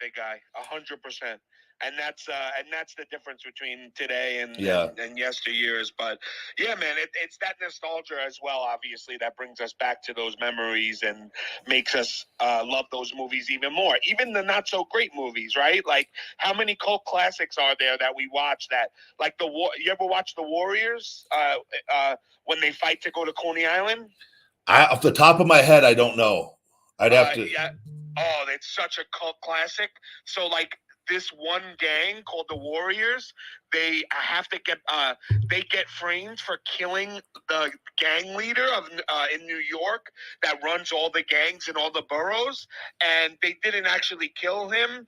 big guy, 100%. And that's the difference between today and yesteryears. But yeah, man, it's that nostalgia as well, obviously, that brings us back to those memories and makes us love those movies even more. Even the not so great movies, right? Like how many cult classics are there that we watch that, like you ever watch The Warriors when they fight to go to Coney Island? Off the top of my head, I don't know. I'd have to. Yeah. Oh, it's such a cult classic. So like, this one gang called the Warriors, they have to get they get framed for killing the gang leader of in New York that runs all the gangs in all the boroughs, and they didn't actually kill him.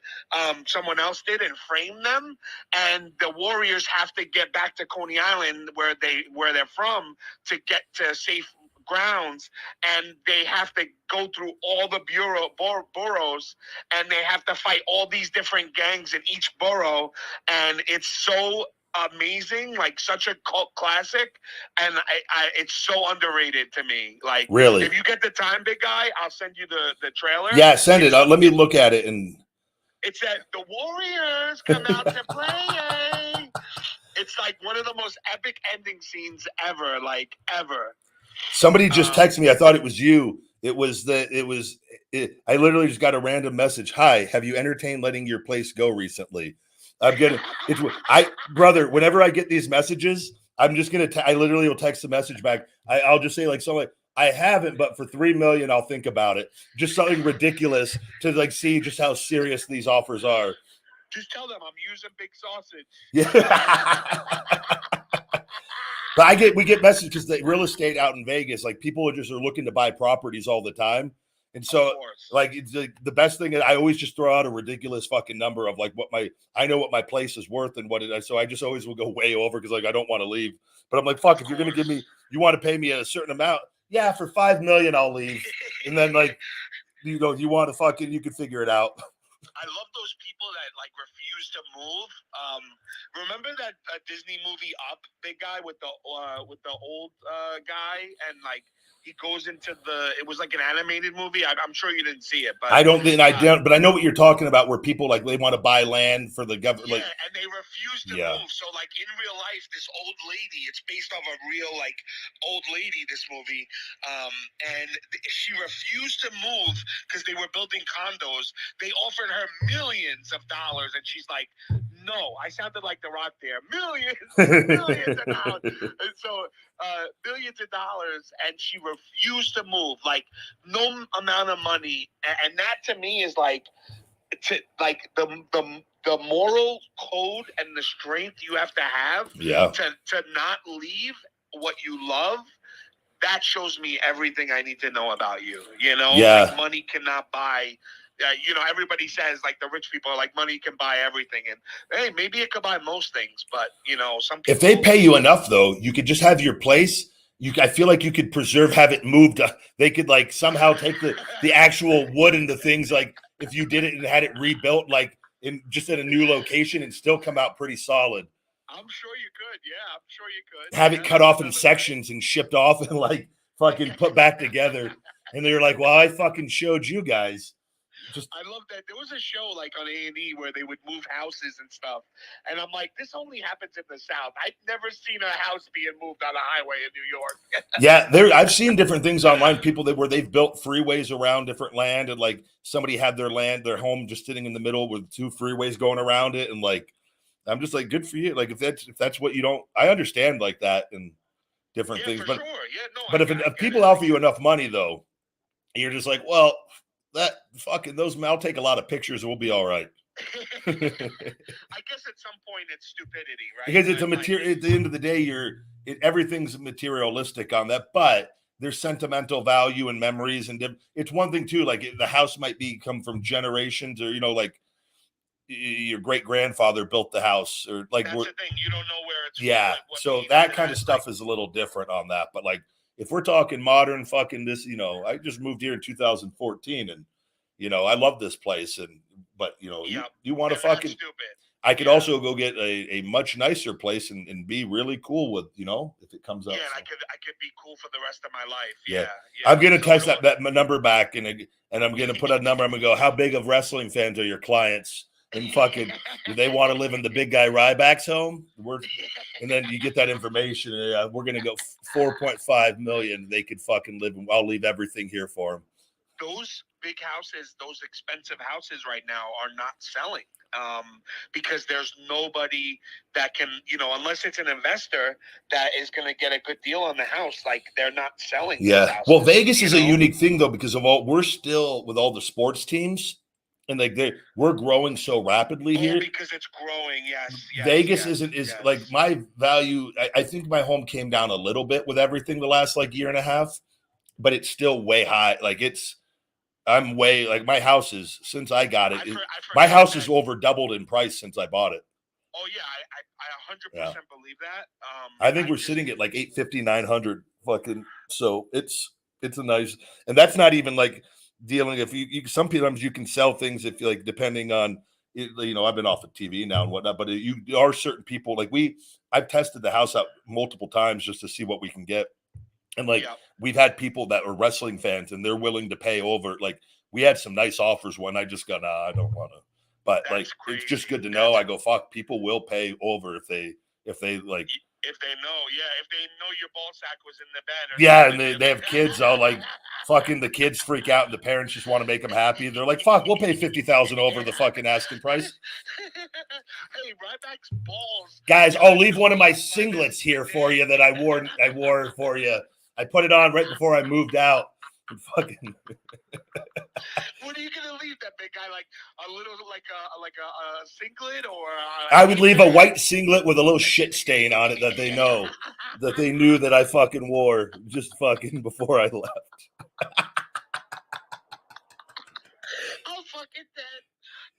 Someone else did and framed them, and the Warriors have to get back to Coney Island where they're from to get to safe grounds, and they have to go through all the boroughs, and they have to fight all these different gangs in each borough, and it's so amazing, like such a cult classic, and it's so underrated to me. Like, really, if you get the time, big guy, I'll send you the trailer. Yeah, send it. Let me look at it. And it's that the Warriors come out to play. It's like one of the most epic ending scenes ever, like ever. Somebody just texted me. I thought it was you. I literally just got a random message. Hi, have you entertained letting your place go recently? Brother, whenever I get these messages, I'm just going to, I literally will text the message back. I'll just say like, something like, I haven't, but for $3 million, I'll think about it. Just something ridiculous to like see just how serious these offers are. Just tell them I'm using big sausage. Yeah. But we get messages because the real estate out in Vegas, like people are looking to buy properties all the time. And so like it's like the best thing is I always just throw out a ridiculous fucking number of like I know what my place is worth and what it is. So I just always will go way over because like I don't want to leave. But I'm like, fuck, if you're gonna you want to pay me a certain amount, yeah, for $5 million I'll leave. And then like you want to fucking, you can figure it out. I love those people that like refuse to move. Remember that Disney movie Up, big guy with the old guy, and like he goes into it was like an animated movie. I'm sure you didn't see it, but I don't, but I know what you're talking about, where people like they want to buy land for the government, yeah, and they refuse to move. So like in real life, this old lady, it's based off a real like old lady. This movie, and she refused to move because they were building condos. They offered her millions of dollars, and she's like, "No." I sounded like The Rock there. Millions of dollars. And so billions of dollars, and she refused to move. Like no amount of money, and that to me is like, the moral code and the strength you have to have to not leave what you love. That shows me everything I need to know about you. You know, like money cannot buy. Everybody says like the rich people are like money can buy everything, and hey, maybe it could buy most things, but some people. If they pay you enough, though, you could just have your place. I feel like you could have it moved. They could like somehow take the actual wood and the things, like if you did it and had it rebuilt, like in a new location, and still come out pretty solid. I'm sure you could. Yeah, I'm sure you could. Have it cut off in sections and shipped off and like fucking put back together. And they're like, well, I fucking showed you guys. I love that. There was a show like on A&E where they would move houses and stuff. And I'm like, this only happens in the South. I've never seen a house being moved on a highway in New York. Yeah, I've seen different things online, people where they've built freeways around different land, and like somebody had their home just sitting in the middle with 2 freeways going around it. And like, I'm just like, good for you. Like, if that's what you don't, I understand like that and different things. But, sure. Yeah, no, but if people offer you enough money though, you're just like, well, that fucking I'll take a lot of pictures and we'll be all right. I guess at some point it's stupidity, right? Because it's a material. At the end of the day, everything's materialistic on that, but there's sentimental value and memories, and it's one thing too. Like the house might come from generations, or like your great grandfather built the house, or like that's the thing. You don't know where it's yeah. So that kind of stuff is a little different on that. But like if we're talking modern fucking this, I just moved here in 2014, and I love this place, but you want to fucking stupid. I could also go get a much nicer place and be really cool with, if it comes up. Yeah, so. I could be cool for the rest of my life. Yeah. I'm going to text that number back and I'm going to put a number. I'm going to go, how big of wrestling fans are your clients? And fucking, do they want to live in the big guy Ryback's home? And then you get that information. We're going to go 4.5 million. They could fucking live. I'll leave everything here for them. Those big houses, those expensive houses right now are not selling because there's nobody that can, unless it's an investor that is going to get a good deal on the house, like they're not selling. Yeah. Well, Vegas is a unique thing though, because we're still with all the sports teams and like we're growing so rapidly here. Because it's growing. Yes. Vegas is like my value. I think my home came down a little bit with everything the last like year and a half, but it's still way high. Like I'm way like my house is since I got it. My house is over doubled in price since I bought it. Oh yeah, I 100% believe that. I think we're sitting at like 850, 900 fucking. So it's a nice, and that's not even like dealing. If you sometimes you can sell things if you like depending on I've been off of TV now and whatnot, but you are certain people like I've tested the house out multiple times just to see what we can get. And like we've had people that are wrestling fans and they're willing to pay over. Like we had some nice offers when I just got, I don't want to. But that's like crazy. It's just good to know. I go, fuck, people will pay over if they like. If they know, if they know your ball sack was in the bed. Yeah, and they have kids. I'll like fucking the kids freak out and the parents just want to make them happy. They're like, fuck, we'll pay $50,000 over the fucking asking price. Hey, Ryback's balls. Guys, I'll leave one of my singlets here for you that I wore for you. I put it on right before I moved out. Fucking. What are you gonna leave that big guy? Like a little, like a singlet, or? I would leave a white singlet with a little shit stain on it that they knew that I fucking wore just fucking before I left.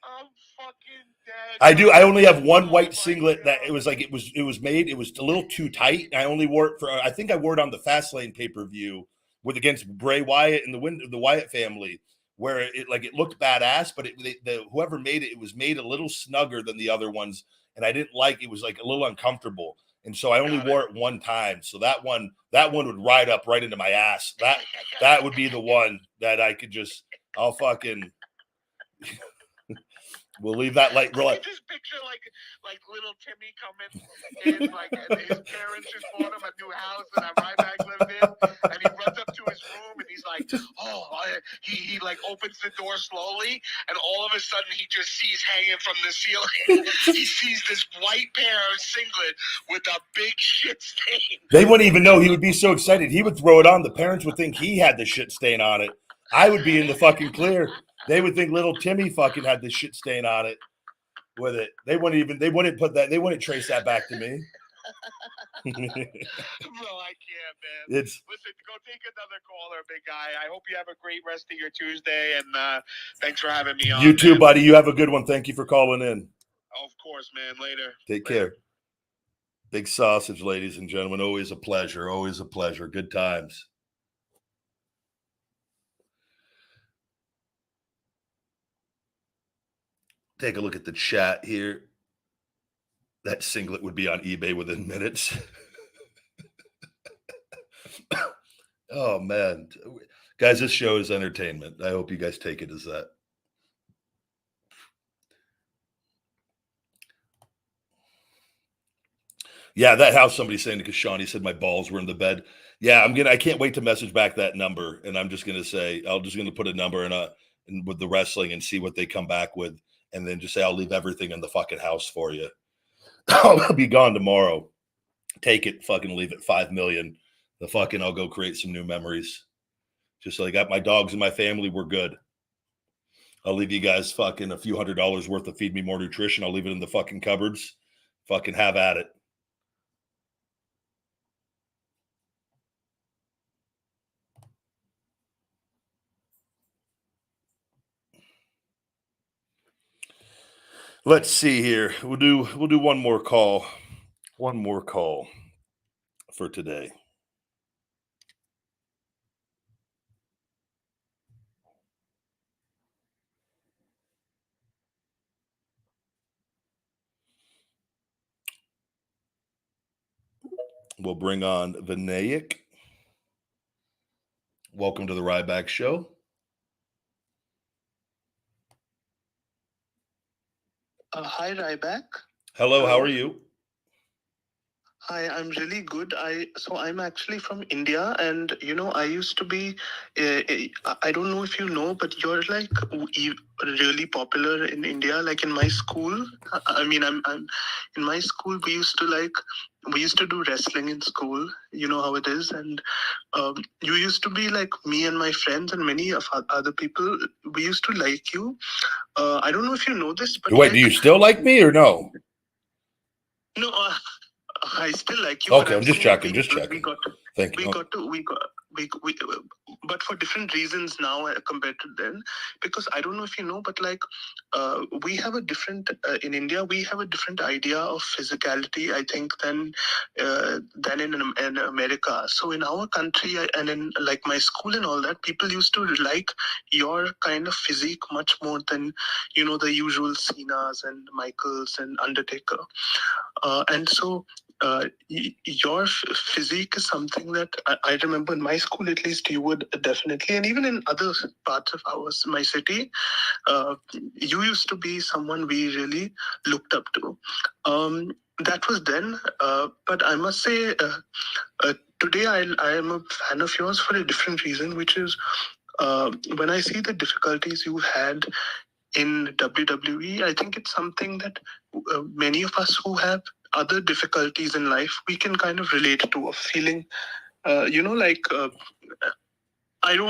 I'm fucking dead. I only have one white singlet that it was a little too tight. I only wore it I think I wore it on the Fastlane pay-per-view against Bray Wyatt and the Wyatt family, where it looked badass, but whoever made it was made a little snugger than the other ones, and I didn't like it. Was like a little uncomfortable, and so I only wore it one time. So that one would ride up right into my ass. That would be the one that I could I'll fucking. We'll leave that like. I just picture like little Timmy coming in, like his parents just bought him a new house that Ryback lived in, and he runs up to his room and he's like, he like opens the door slowly, and all of a sudden he just sees hanging from the ceiling. He sees this white pair of singlet with a big shit stain. They wouldn't even know. He would be so excited. He would throw it on. The parents would think he had the shit stain on it. I would be in the fucking clear. They would think little Timmy fucking had this shit stain on it with it. They wouldn't trace that back to me. Bro, I can't, man. Listen, go take another caller, big guy. I hope you have a great rest of your Tuesday, and thanks for having me on. You too, buddy. You have a good one. Thank you for calling in. Of course, man. Later. Take care. Big sausage, ladies and gentlemen. Always a pleasure. Always a pleasure. Good times. Take a look at the chat here. That singlet would be on eBay within minutes. Oh, man. Guys, this show is entertainment. I hope you guys take it as that. Yeah, that house, somebody's saying, because Shawnee said my balls were in the bed. Yeah, I can't wait to message back that number. And I'm just going to say, I'm just going to put a number in with the wrestling and see what they come back with. And then just say, I'll leave everything in the fucking house for you. I'll be gone tomorrow. Take it, fucking leave it, 5 million. I'll go create some new memories. Just like I got my dogs and my family, we're good. I'll leave you guys fucking a few $100s worth of Feed Me More Nutrition. I'll leave it in the fucking cupboards. Fucking have at it. Let's see here. We'll do one more call. One more call for today. We'll bring on Vinayak. Welcome to the Ryback Show. Hi, Ryback. Hello, how are you? Hi, I'm really good. I'm actually from India, and I used to be. I don't know if you know, but you're like really popular in India. Like in my school, I'm in my school. We used to do wrestling in school. You know how it is, and you used to be like me and my friends and many of other people. We used to like you. I don't know if you know this, but wait, do you still like me or no? No. I still like you. Okay, I'm just checking. But for different reasons now compared to then, because I don't know if you know, but like we have a different in India. We have a different idea of physicality, I think, than in America. So in our country and in like my school and all that, people used to like your kind of physique much more than the usual Cenas and Michaels and Undertaker, and so. Your physique is something that I remember in my school, at least, you would definitely, and even in other parts of my city, you used to be someone we really looked up to. That was then, but I must say, today I am a fan of yours for a different reason, which is when I see the difficulties you had in WWE, I think it's something that many of us who have other difficulties in life, we can kind of relate to, of feeling, I don't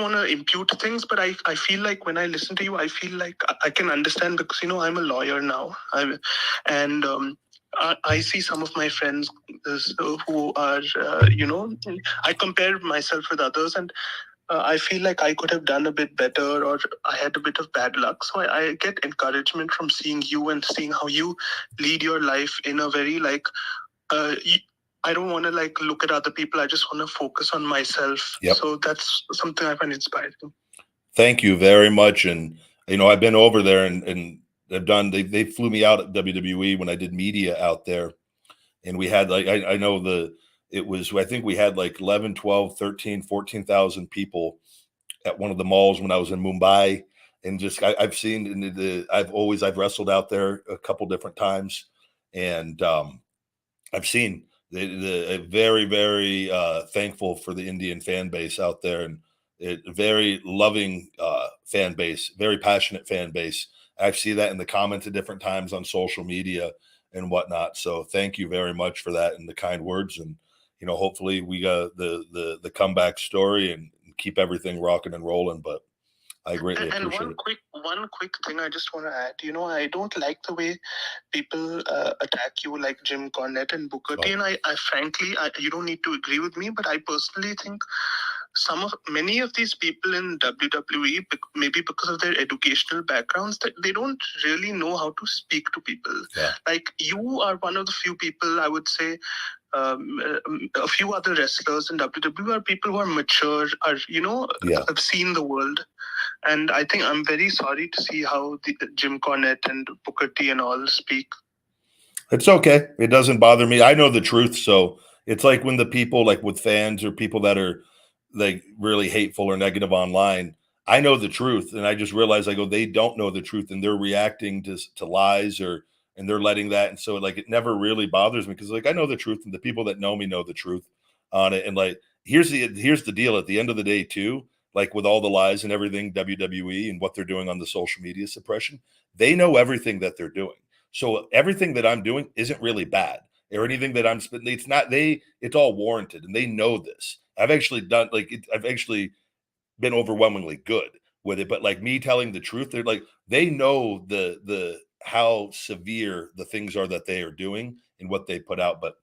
want to impute things, but I feel like when I listen to you, I feel like I can understand because, I'm a lawyer now. I see some of my friends who are, I compare myself with others, and I feel like I could have done a bit better, or I had a bit of bad luck. So I get encouragement from seeing you and seeing how you lead your life in a very I don't want to look at other people. I just want to focus on myself. Yep. So that's something I find inspiring. Thank you very much. And, I've been over there and they flew me out at WWE when I did media out there. And we had I think we had like 11, 12, 13, 14,000 people at one of the malls when I was in Mumbai. And just, I've seen I've wrestled out there a couple different times. And I've seen the very, very thankful for the Indian fan base out there, and very loving fan base, very passionate fan base. I see that in the comments at different times on social media and whatnot. So thank you very much for that and the kind words. And, hopefully we got the comeback story and keep everything rocking and rolling. But I greatly appreciate it. One quick thing I just want to add. I don't like the way people attack you like Jim Cornette and Booker T. And I frankly, you don't need to agree with me, but I personally think many of these people in WWE, maybe because of their educational backgrounds, that they don't really know how to speak to people. Yeah. Like you are one of the few people, I would say. A few other wrestlers in WWE are people who are mature, have seen the world. And I think I'm very sorry to see how Jim Cornette and Booker T and all speak. It's okay. It doesn't bother me. I know the truth. So it's like when the people like with fans or people that are like really hateful or negative online, I know the truth. And I just realize they don't know the truth and they're reacting to lies and they're letting that. And so it never really bothers me because I know the truth and the people that know me know the truth on it. And here's the deal at the end of the day too, with all the lies and everything, WWE and what they're doing on the social media suppression, they know everything that they're doing. So everything that I'm doing isn't really bad or anything that I'm spending. It's not, it's all warranted and they know this. I've actually done I've actually been overwhelmingly good with it, but like me telling the truth, they're like, they know the how severe the things are that they are doing and what they put out. But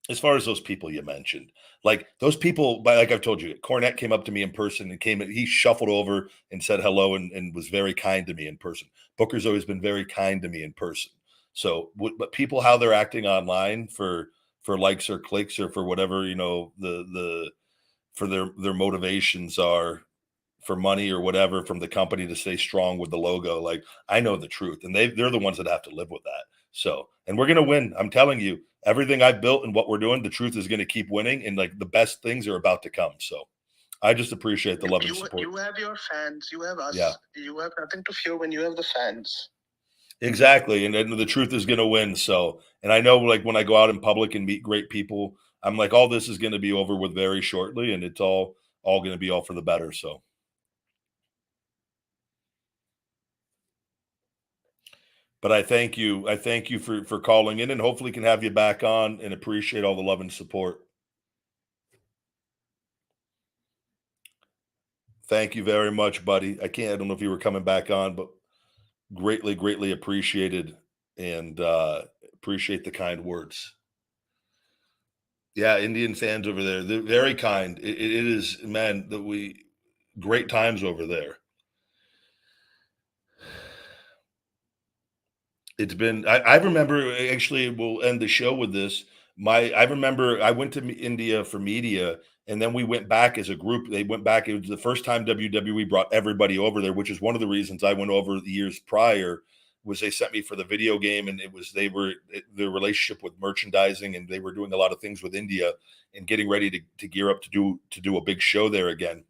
as far as those people you mentioned, like those people, like I've told you, Cornette came up to me in person and he shuffled over and said hello and was very kind to me in person. Booker's always been very kind to me in person. So, but people, how they're acting online for likes or clicks or for whatever, for their motivations are for money or whatever from the company to stay strong with the logo. Like I know the truth and they're the ones that have to live with that. So, and we're going to win. I'm telling you, everything I've built and what we're doing, the truth is going to keep winning and like the best things are about to come. So I just appreciate the love and support. You have your fans, you have us. Yeah. You have nothing to fear when you have the fans. Exactly. And then the truth is going to win. So, and I know like when I go out in public and meet great people, I'm like, all this is going to be over with very shortly and it's all going to be all for the better. So. But I thank you. I thank you for calling in and hopefully can have you back on and appreciate all the love and support. Thank you very much, buddy. I don't know if you were coming back on, but greatly, greatly appreciated and appreciate the kind words. Yeah, Indian fans over there, they're very kind. It is, man, great times over there. It's been, I remember, actually, we'll end the show with this. I remember I went to India for media and then we went back as a group. They went back. It was the first time WWE brought everybody over there, which is one of the reasons I went over the years prior was they sent me for the video game and their relationship with merchandising and they were doing a lot of things with India and getting ready to gear up to do a big show there again,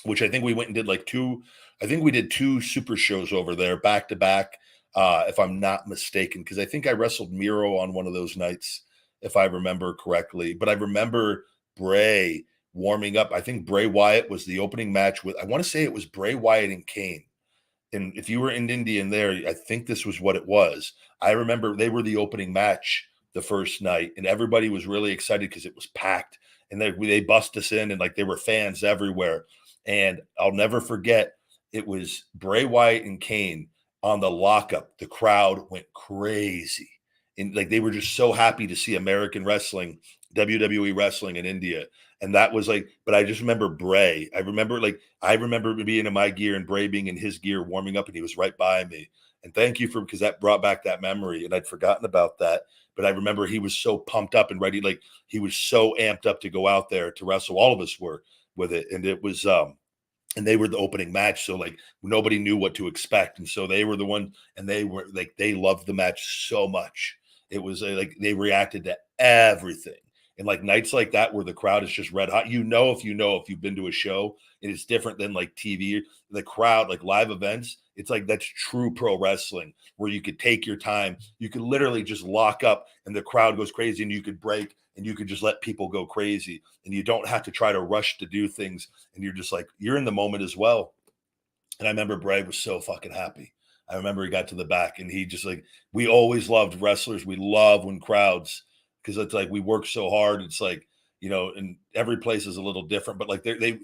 which I think we went and did we did 2 super shows over there back to back. If I'm not mistaken, because I think I wrestled Miro on one of those nights, if I remember correctly. But I remember Bray warming up. I think Bray Wyatt was the opening match I want to say it was Bray Wyatt and Kane. And if you were in India and there, I think this was what it was. I remember they were the opening match the first night, and everybody was really excited because it was packed. And they bust us in, and like there were fans everywhere. And I'll never forget, it was Bray Wyatt and Kane on the lockup. The crowd went crazy. And like they were just so happy to see American wrestling, WWE wrestling in India. And that was like, but I just remember Bray. I remember being in my gear and Bray being in his gear warming up and he was right by me. And thank you because that brought back that memory. And I'd forgotten about that. But I remember he was so pumped up and ready. Like he was so amped up to go out there to wrestle. All of us were with it. And it was, and they were the opening match. So like nobody knew what to expect. And so they were the one, and they were like, they loved the match so much. It was like, they reacted to everything. And like nights like that, where the crowd is just red hot, if you've been to a show, and it's different than like TV, the crowd, like live events. It's like, that's true pro wrestling where you could take your time. You could literally just lock up and the crowd goes crazy and you could break and you could just let people go crazy and you don't have to try to rush to do things. And you're just like, you're in the moment as well. And I remember Bray was so fucking happy. I remember he got to the back and he just like, we always loved wrestlers. We love when crowds, because it's like, we work so hard. It's like, and every place is a little different, but like they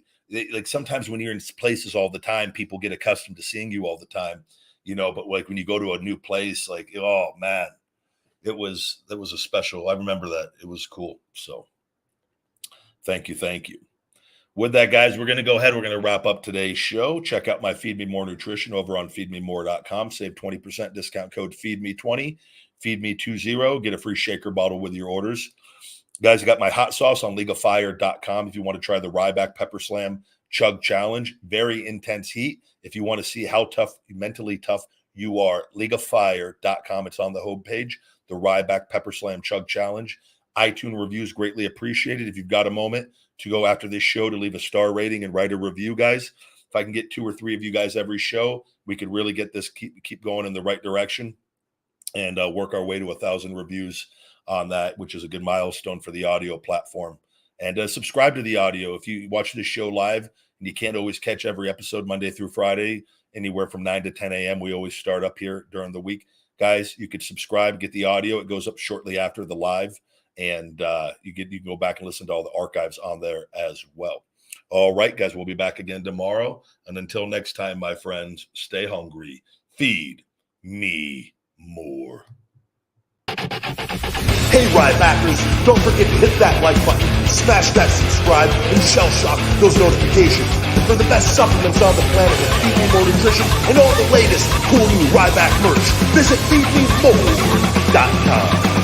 like sometimes when you're in places all the time, people get accustomed to seeing you all the time, but like when you go to a new place, like, oh man, that was a special, I remember that. It was cool. So thank you. With that, guys, we're going to go ahead. We're going to wrap up today's show. Check out my Feed Me More Nutrition over on feedmemore.com. Save 20% discount code FEEDME20, FEEDME20. Get a free shaker bottle with your orders. Guys, I got my hot sauce on leagueoffire.com if you want to try the Ryback Pepper Slam Chug Challenge. Very intense heat. If you want to see how mentally tough you are, leagueoffire.com. It's on the homepage, the Ryback Pepper Slam Chug Challenge. iTunes reviews greatly appreciated. If you've got a moment to go after this show to leave a star rating and write a review, guys, if I can get 2 or 3 of you guys every show, we could really get this keep going in the right direction and work our way to 1,000 reviews on that, which is a good milestone for the audio platform. And subscribe to the audio. If you watch this show live and you can't always catch every episode Monday through Friday, anywhere from 9 to 10 a.m., we always start up here during the week. guys, you could subscribe, get the audio. It goes up shortly after the live, and you can go back and listen to all the archives on there as well. All right, guys, we'll be back again tomorrow. And until next time, my friends, stay hungry. Feed me more. Hey, Rybackers, don't forget to hit that like button, smash that subscribe, and shell shock those notifications. For the best supplements on the planet with Feed Me More Nutrition and all the latest cool new Ryback merch, visit feedme20.com.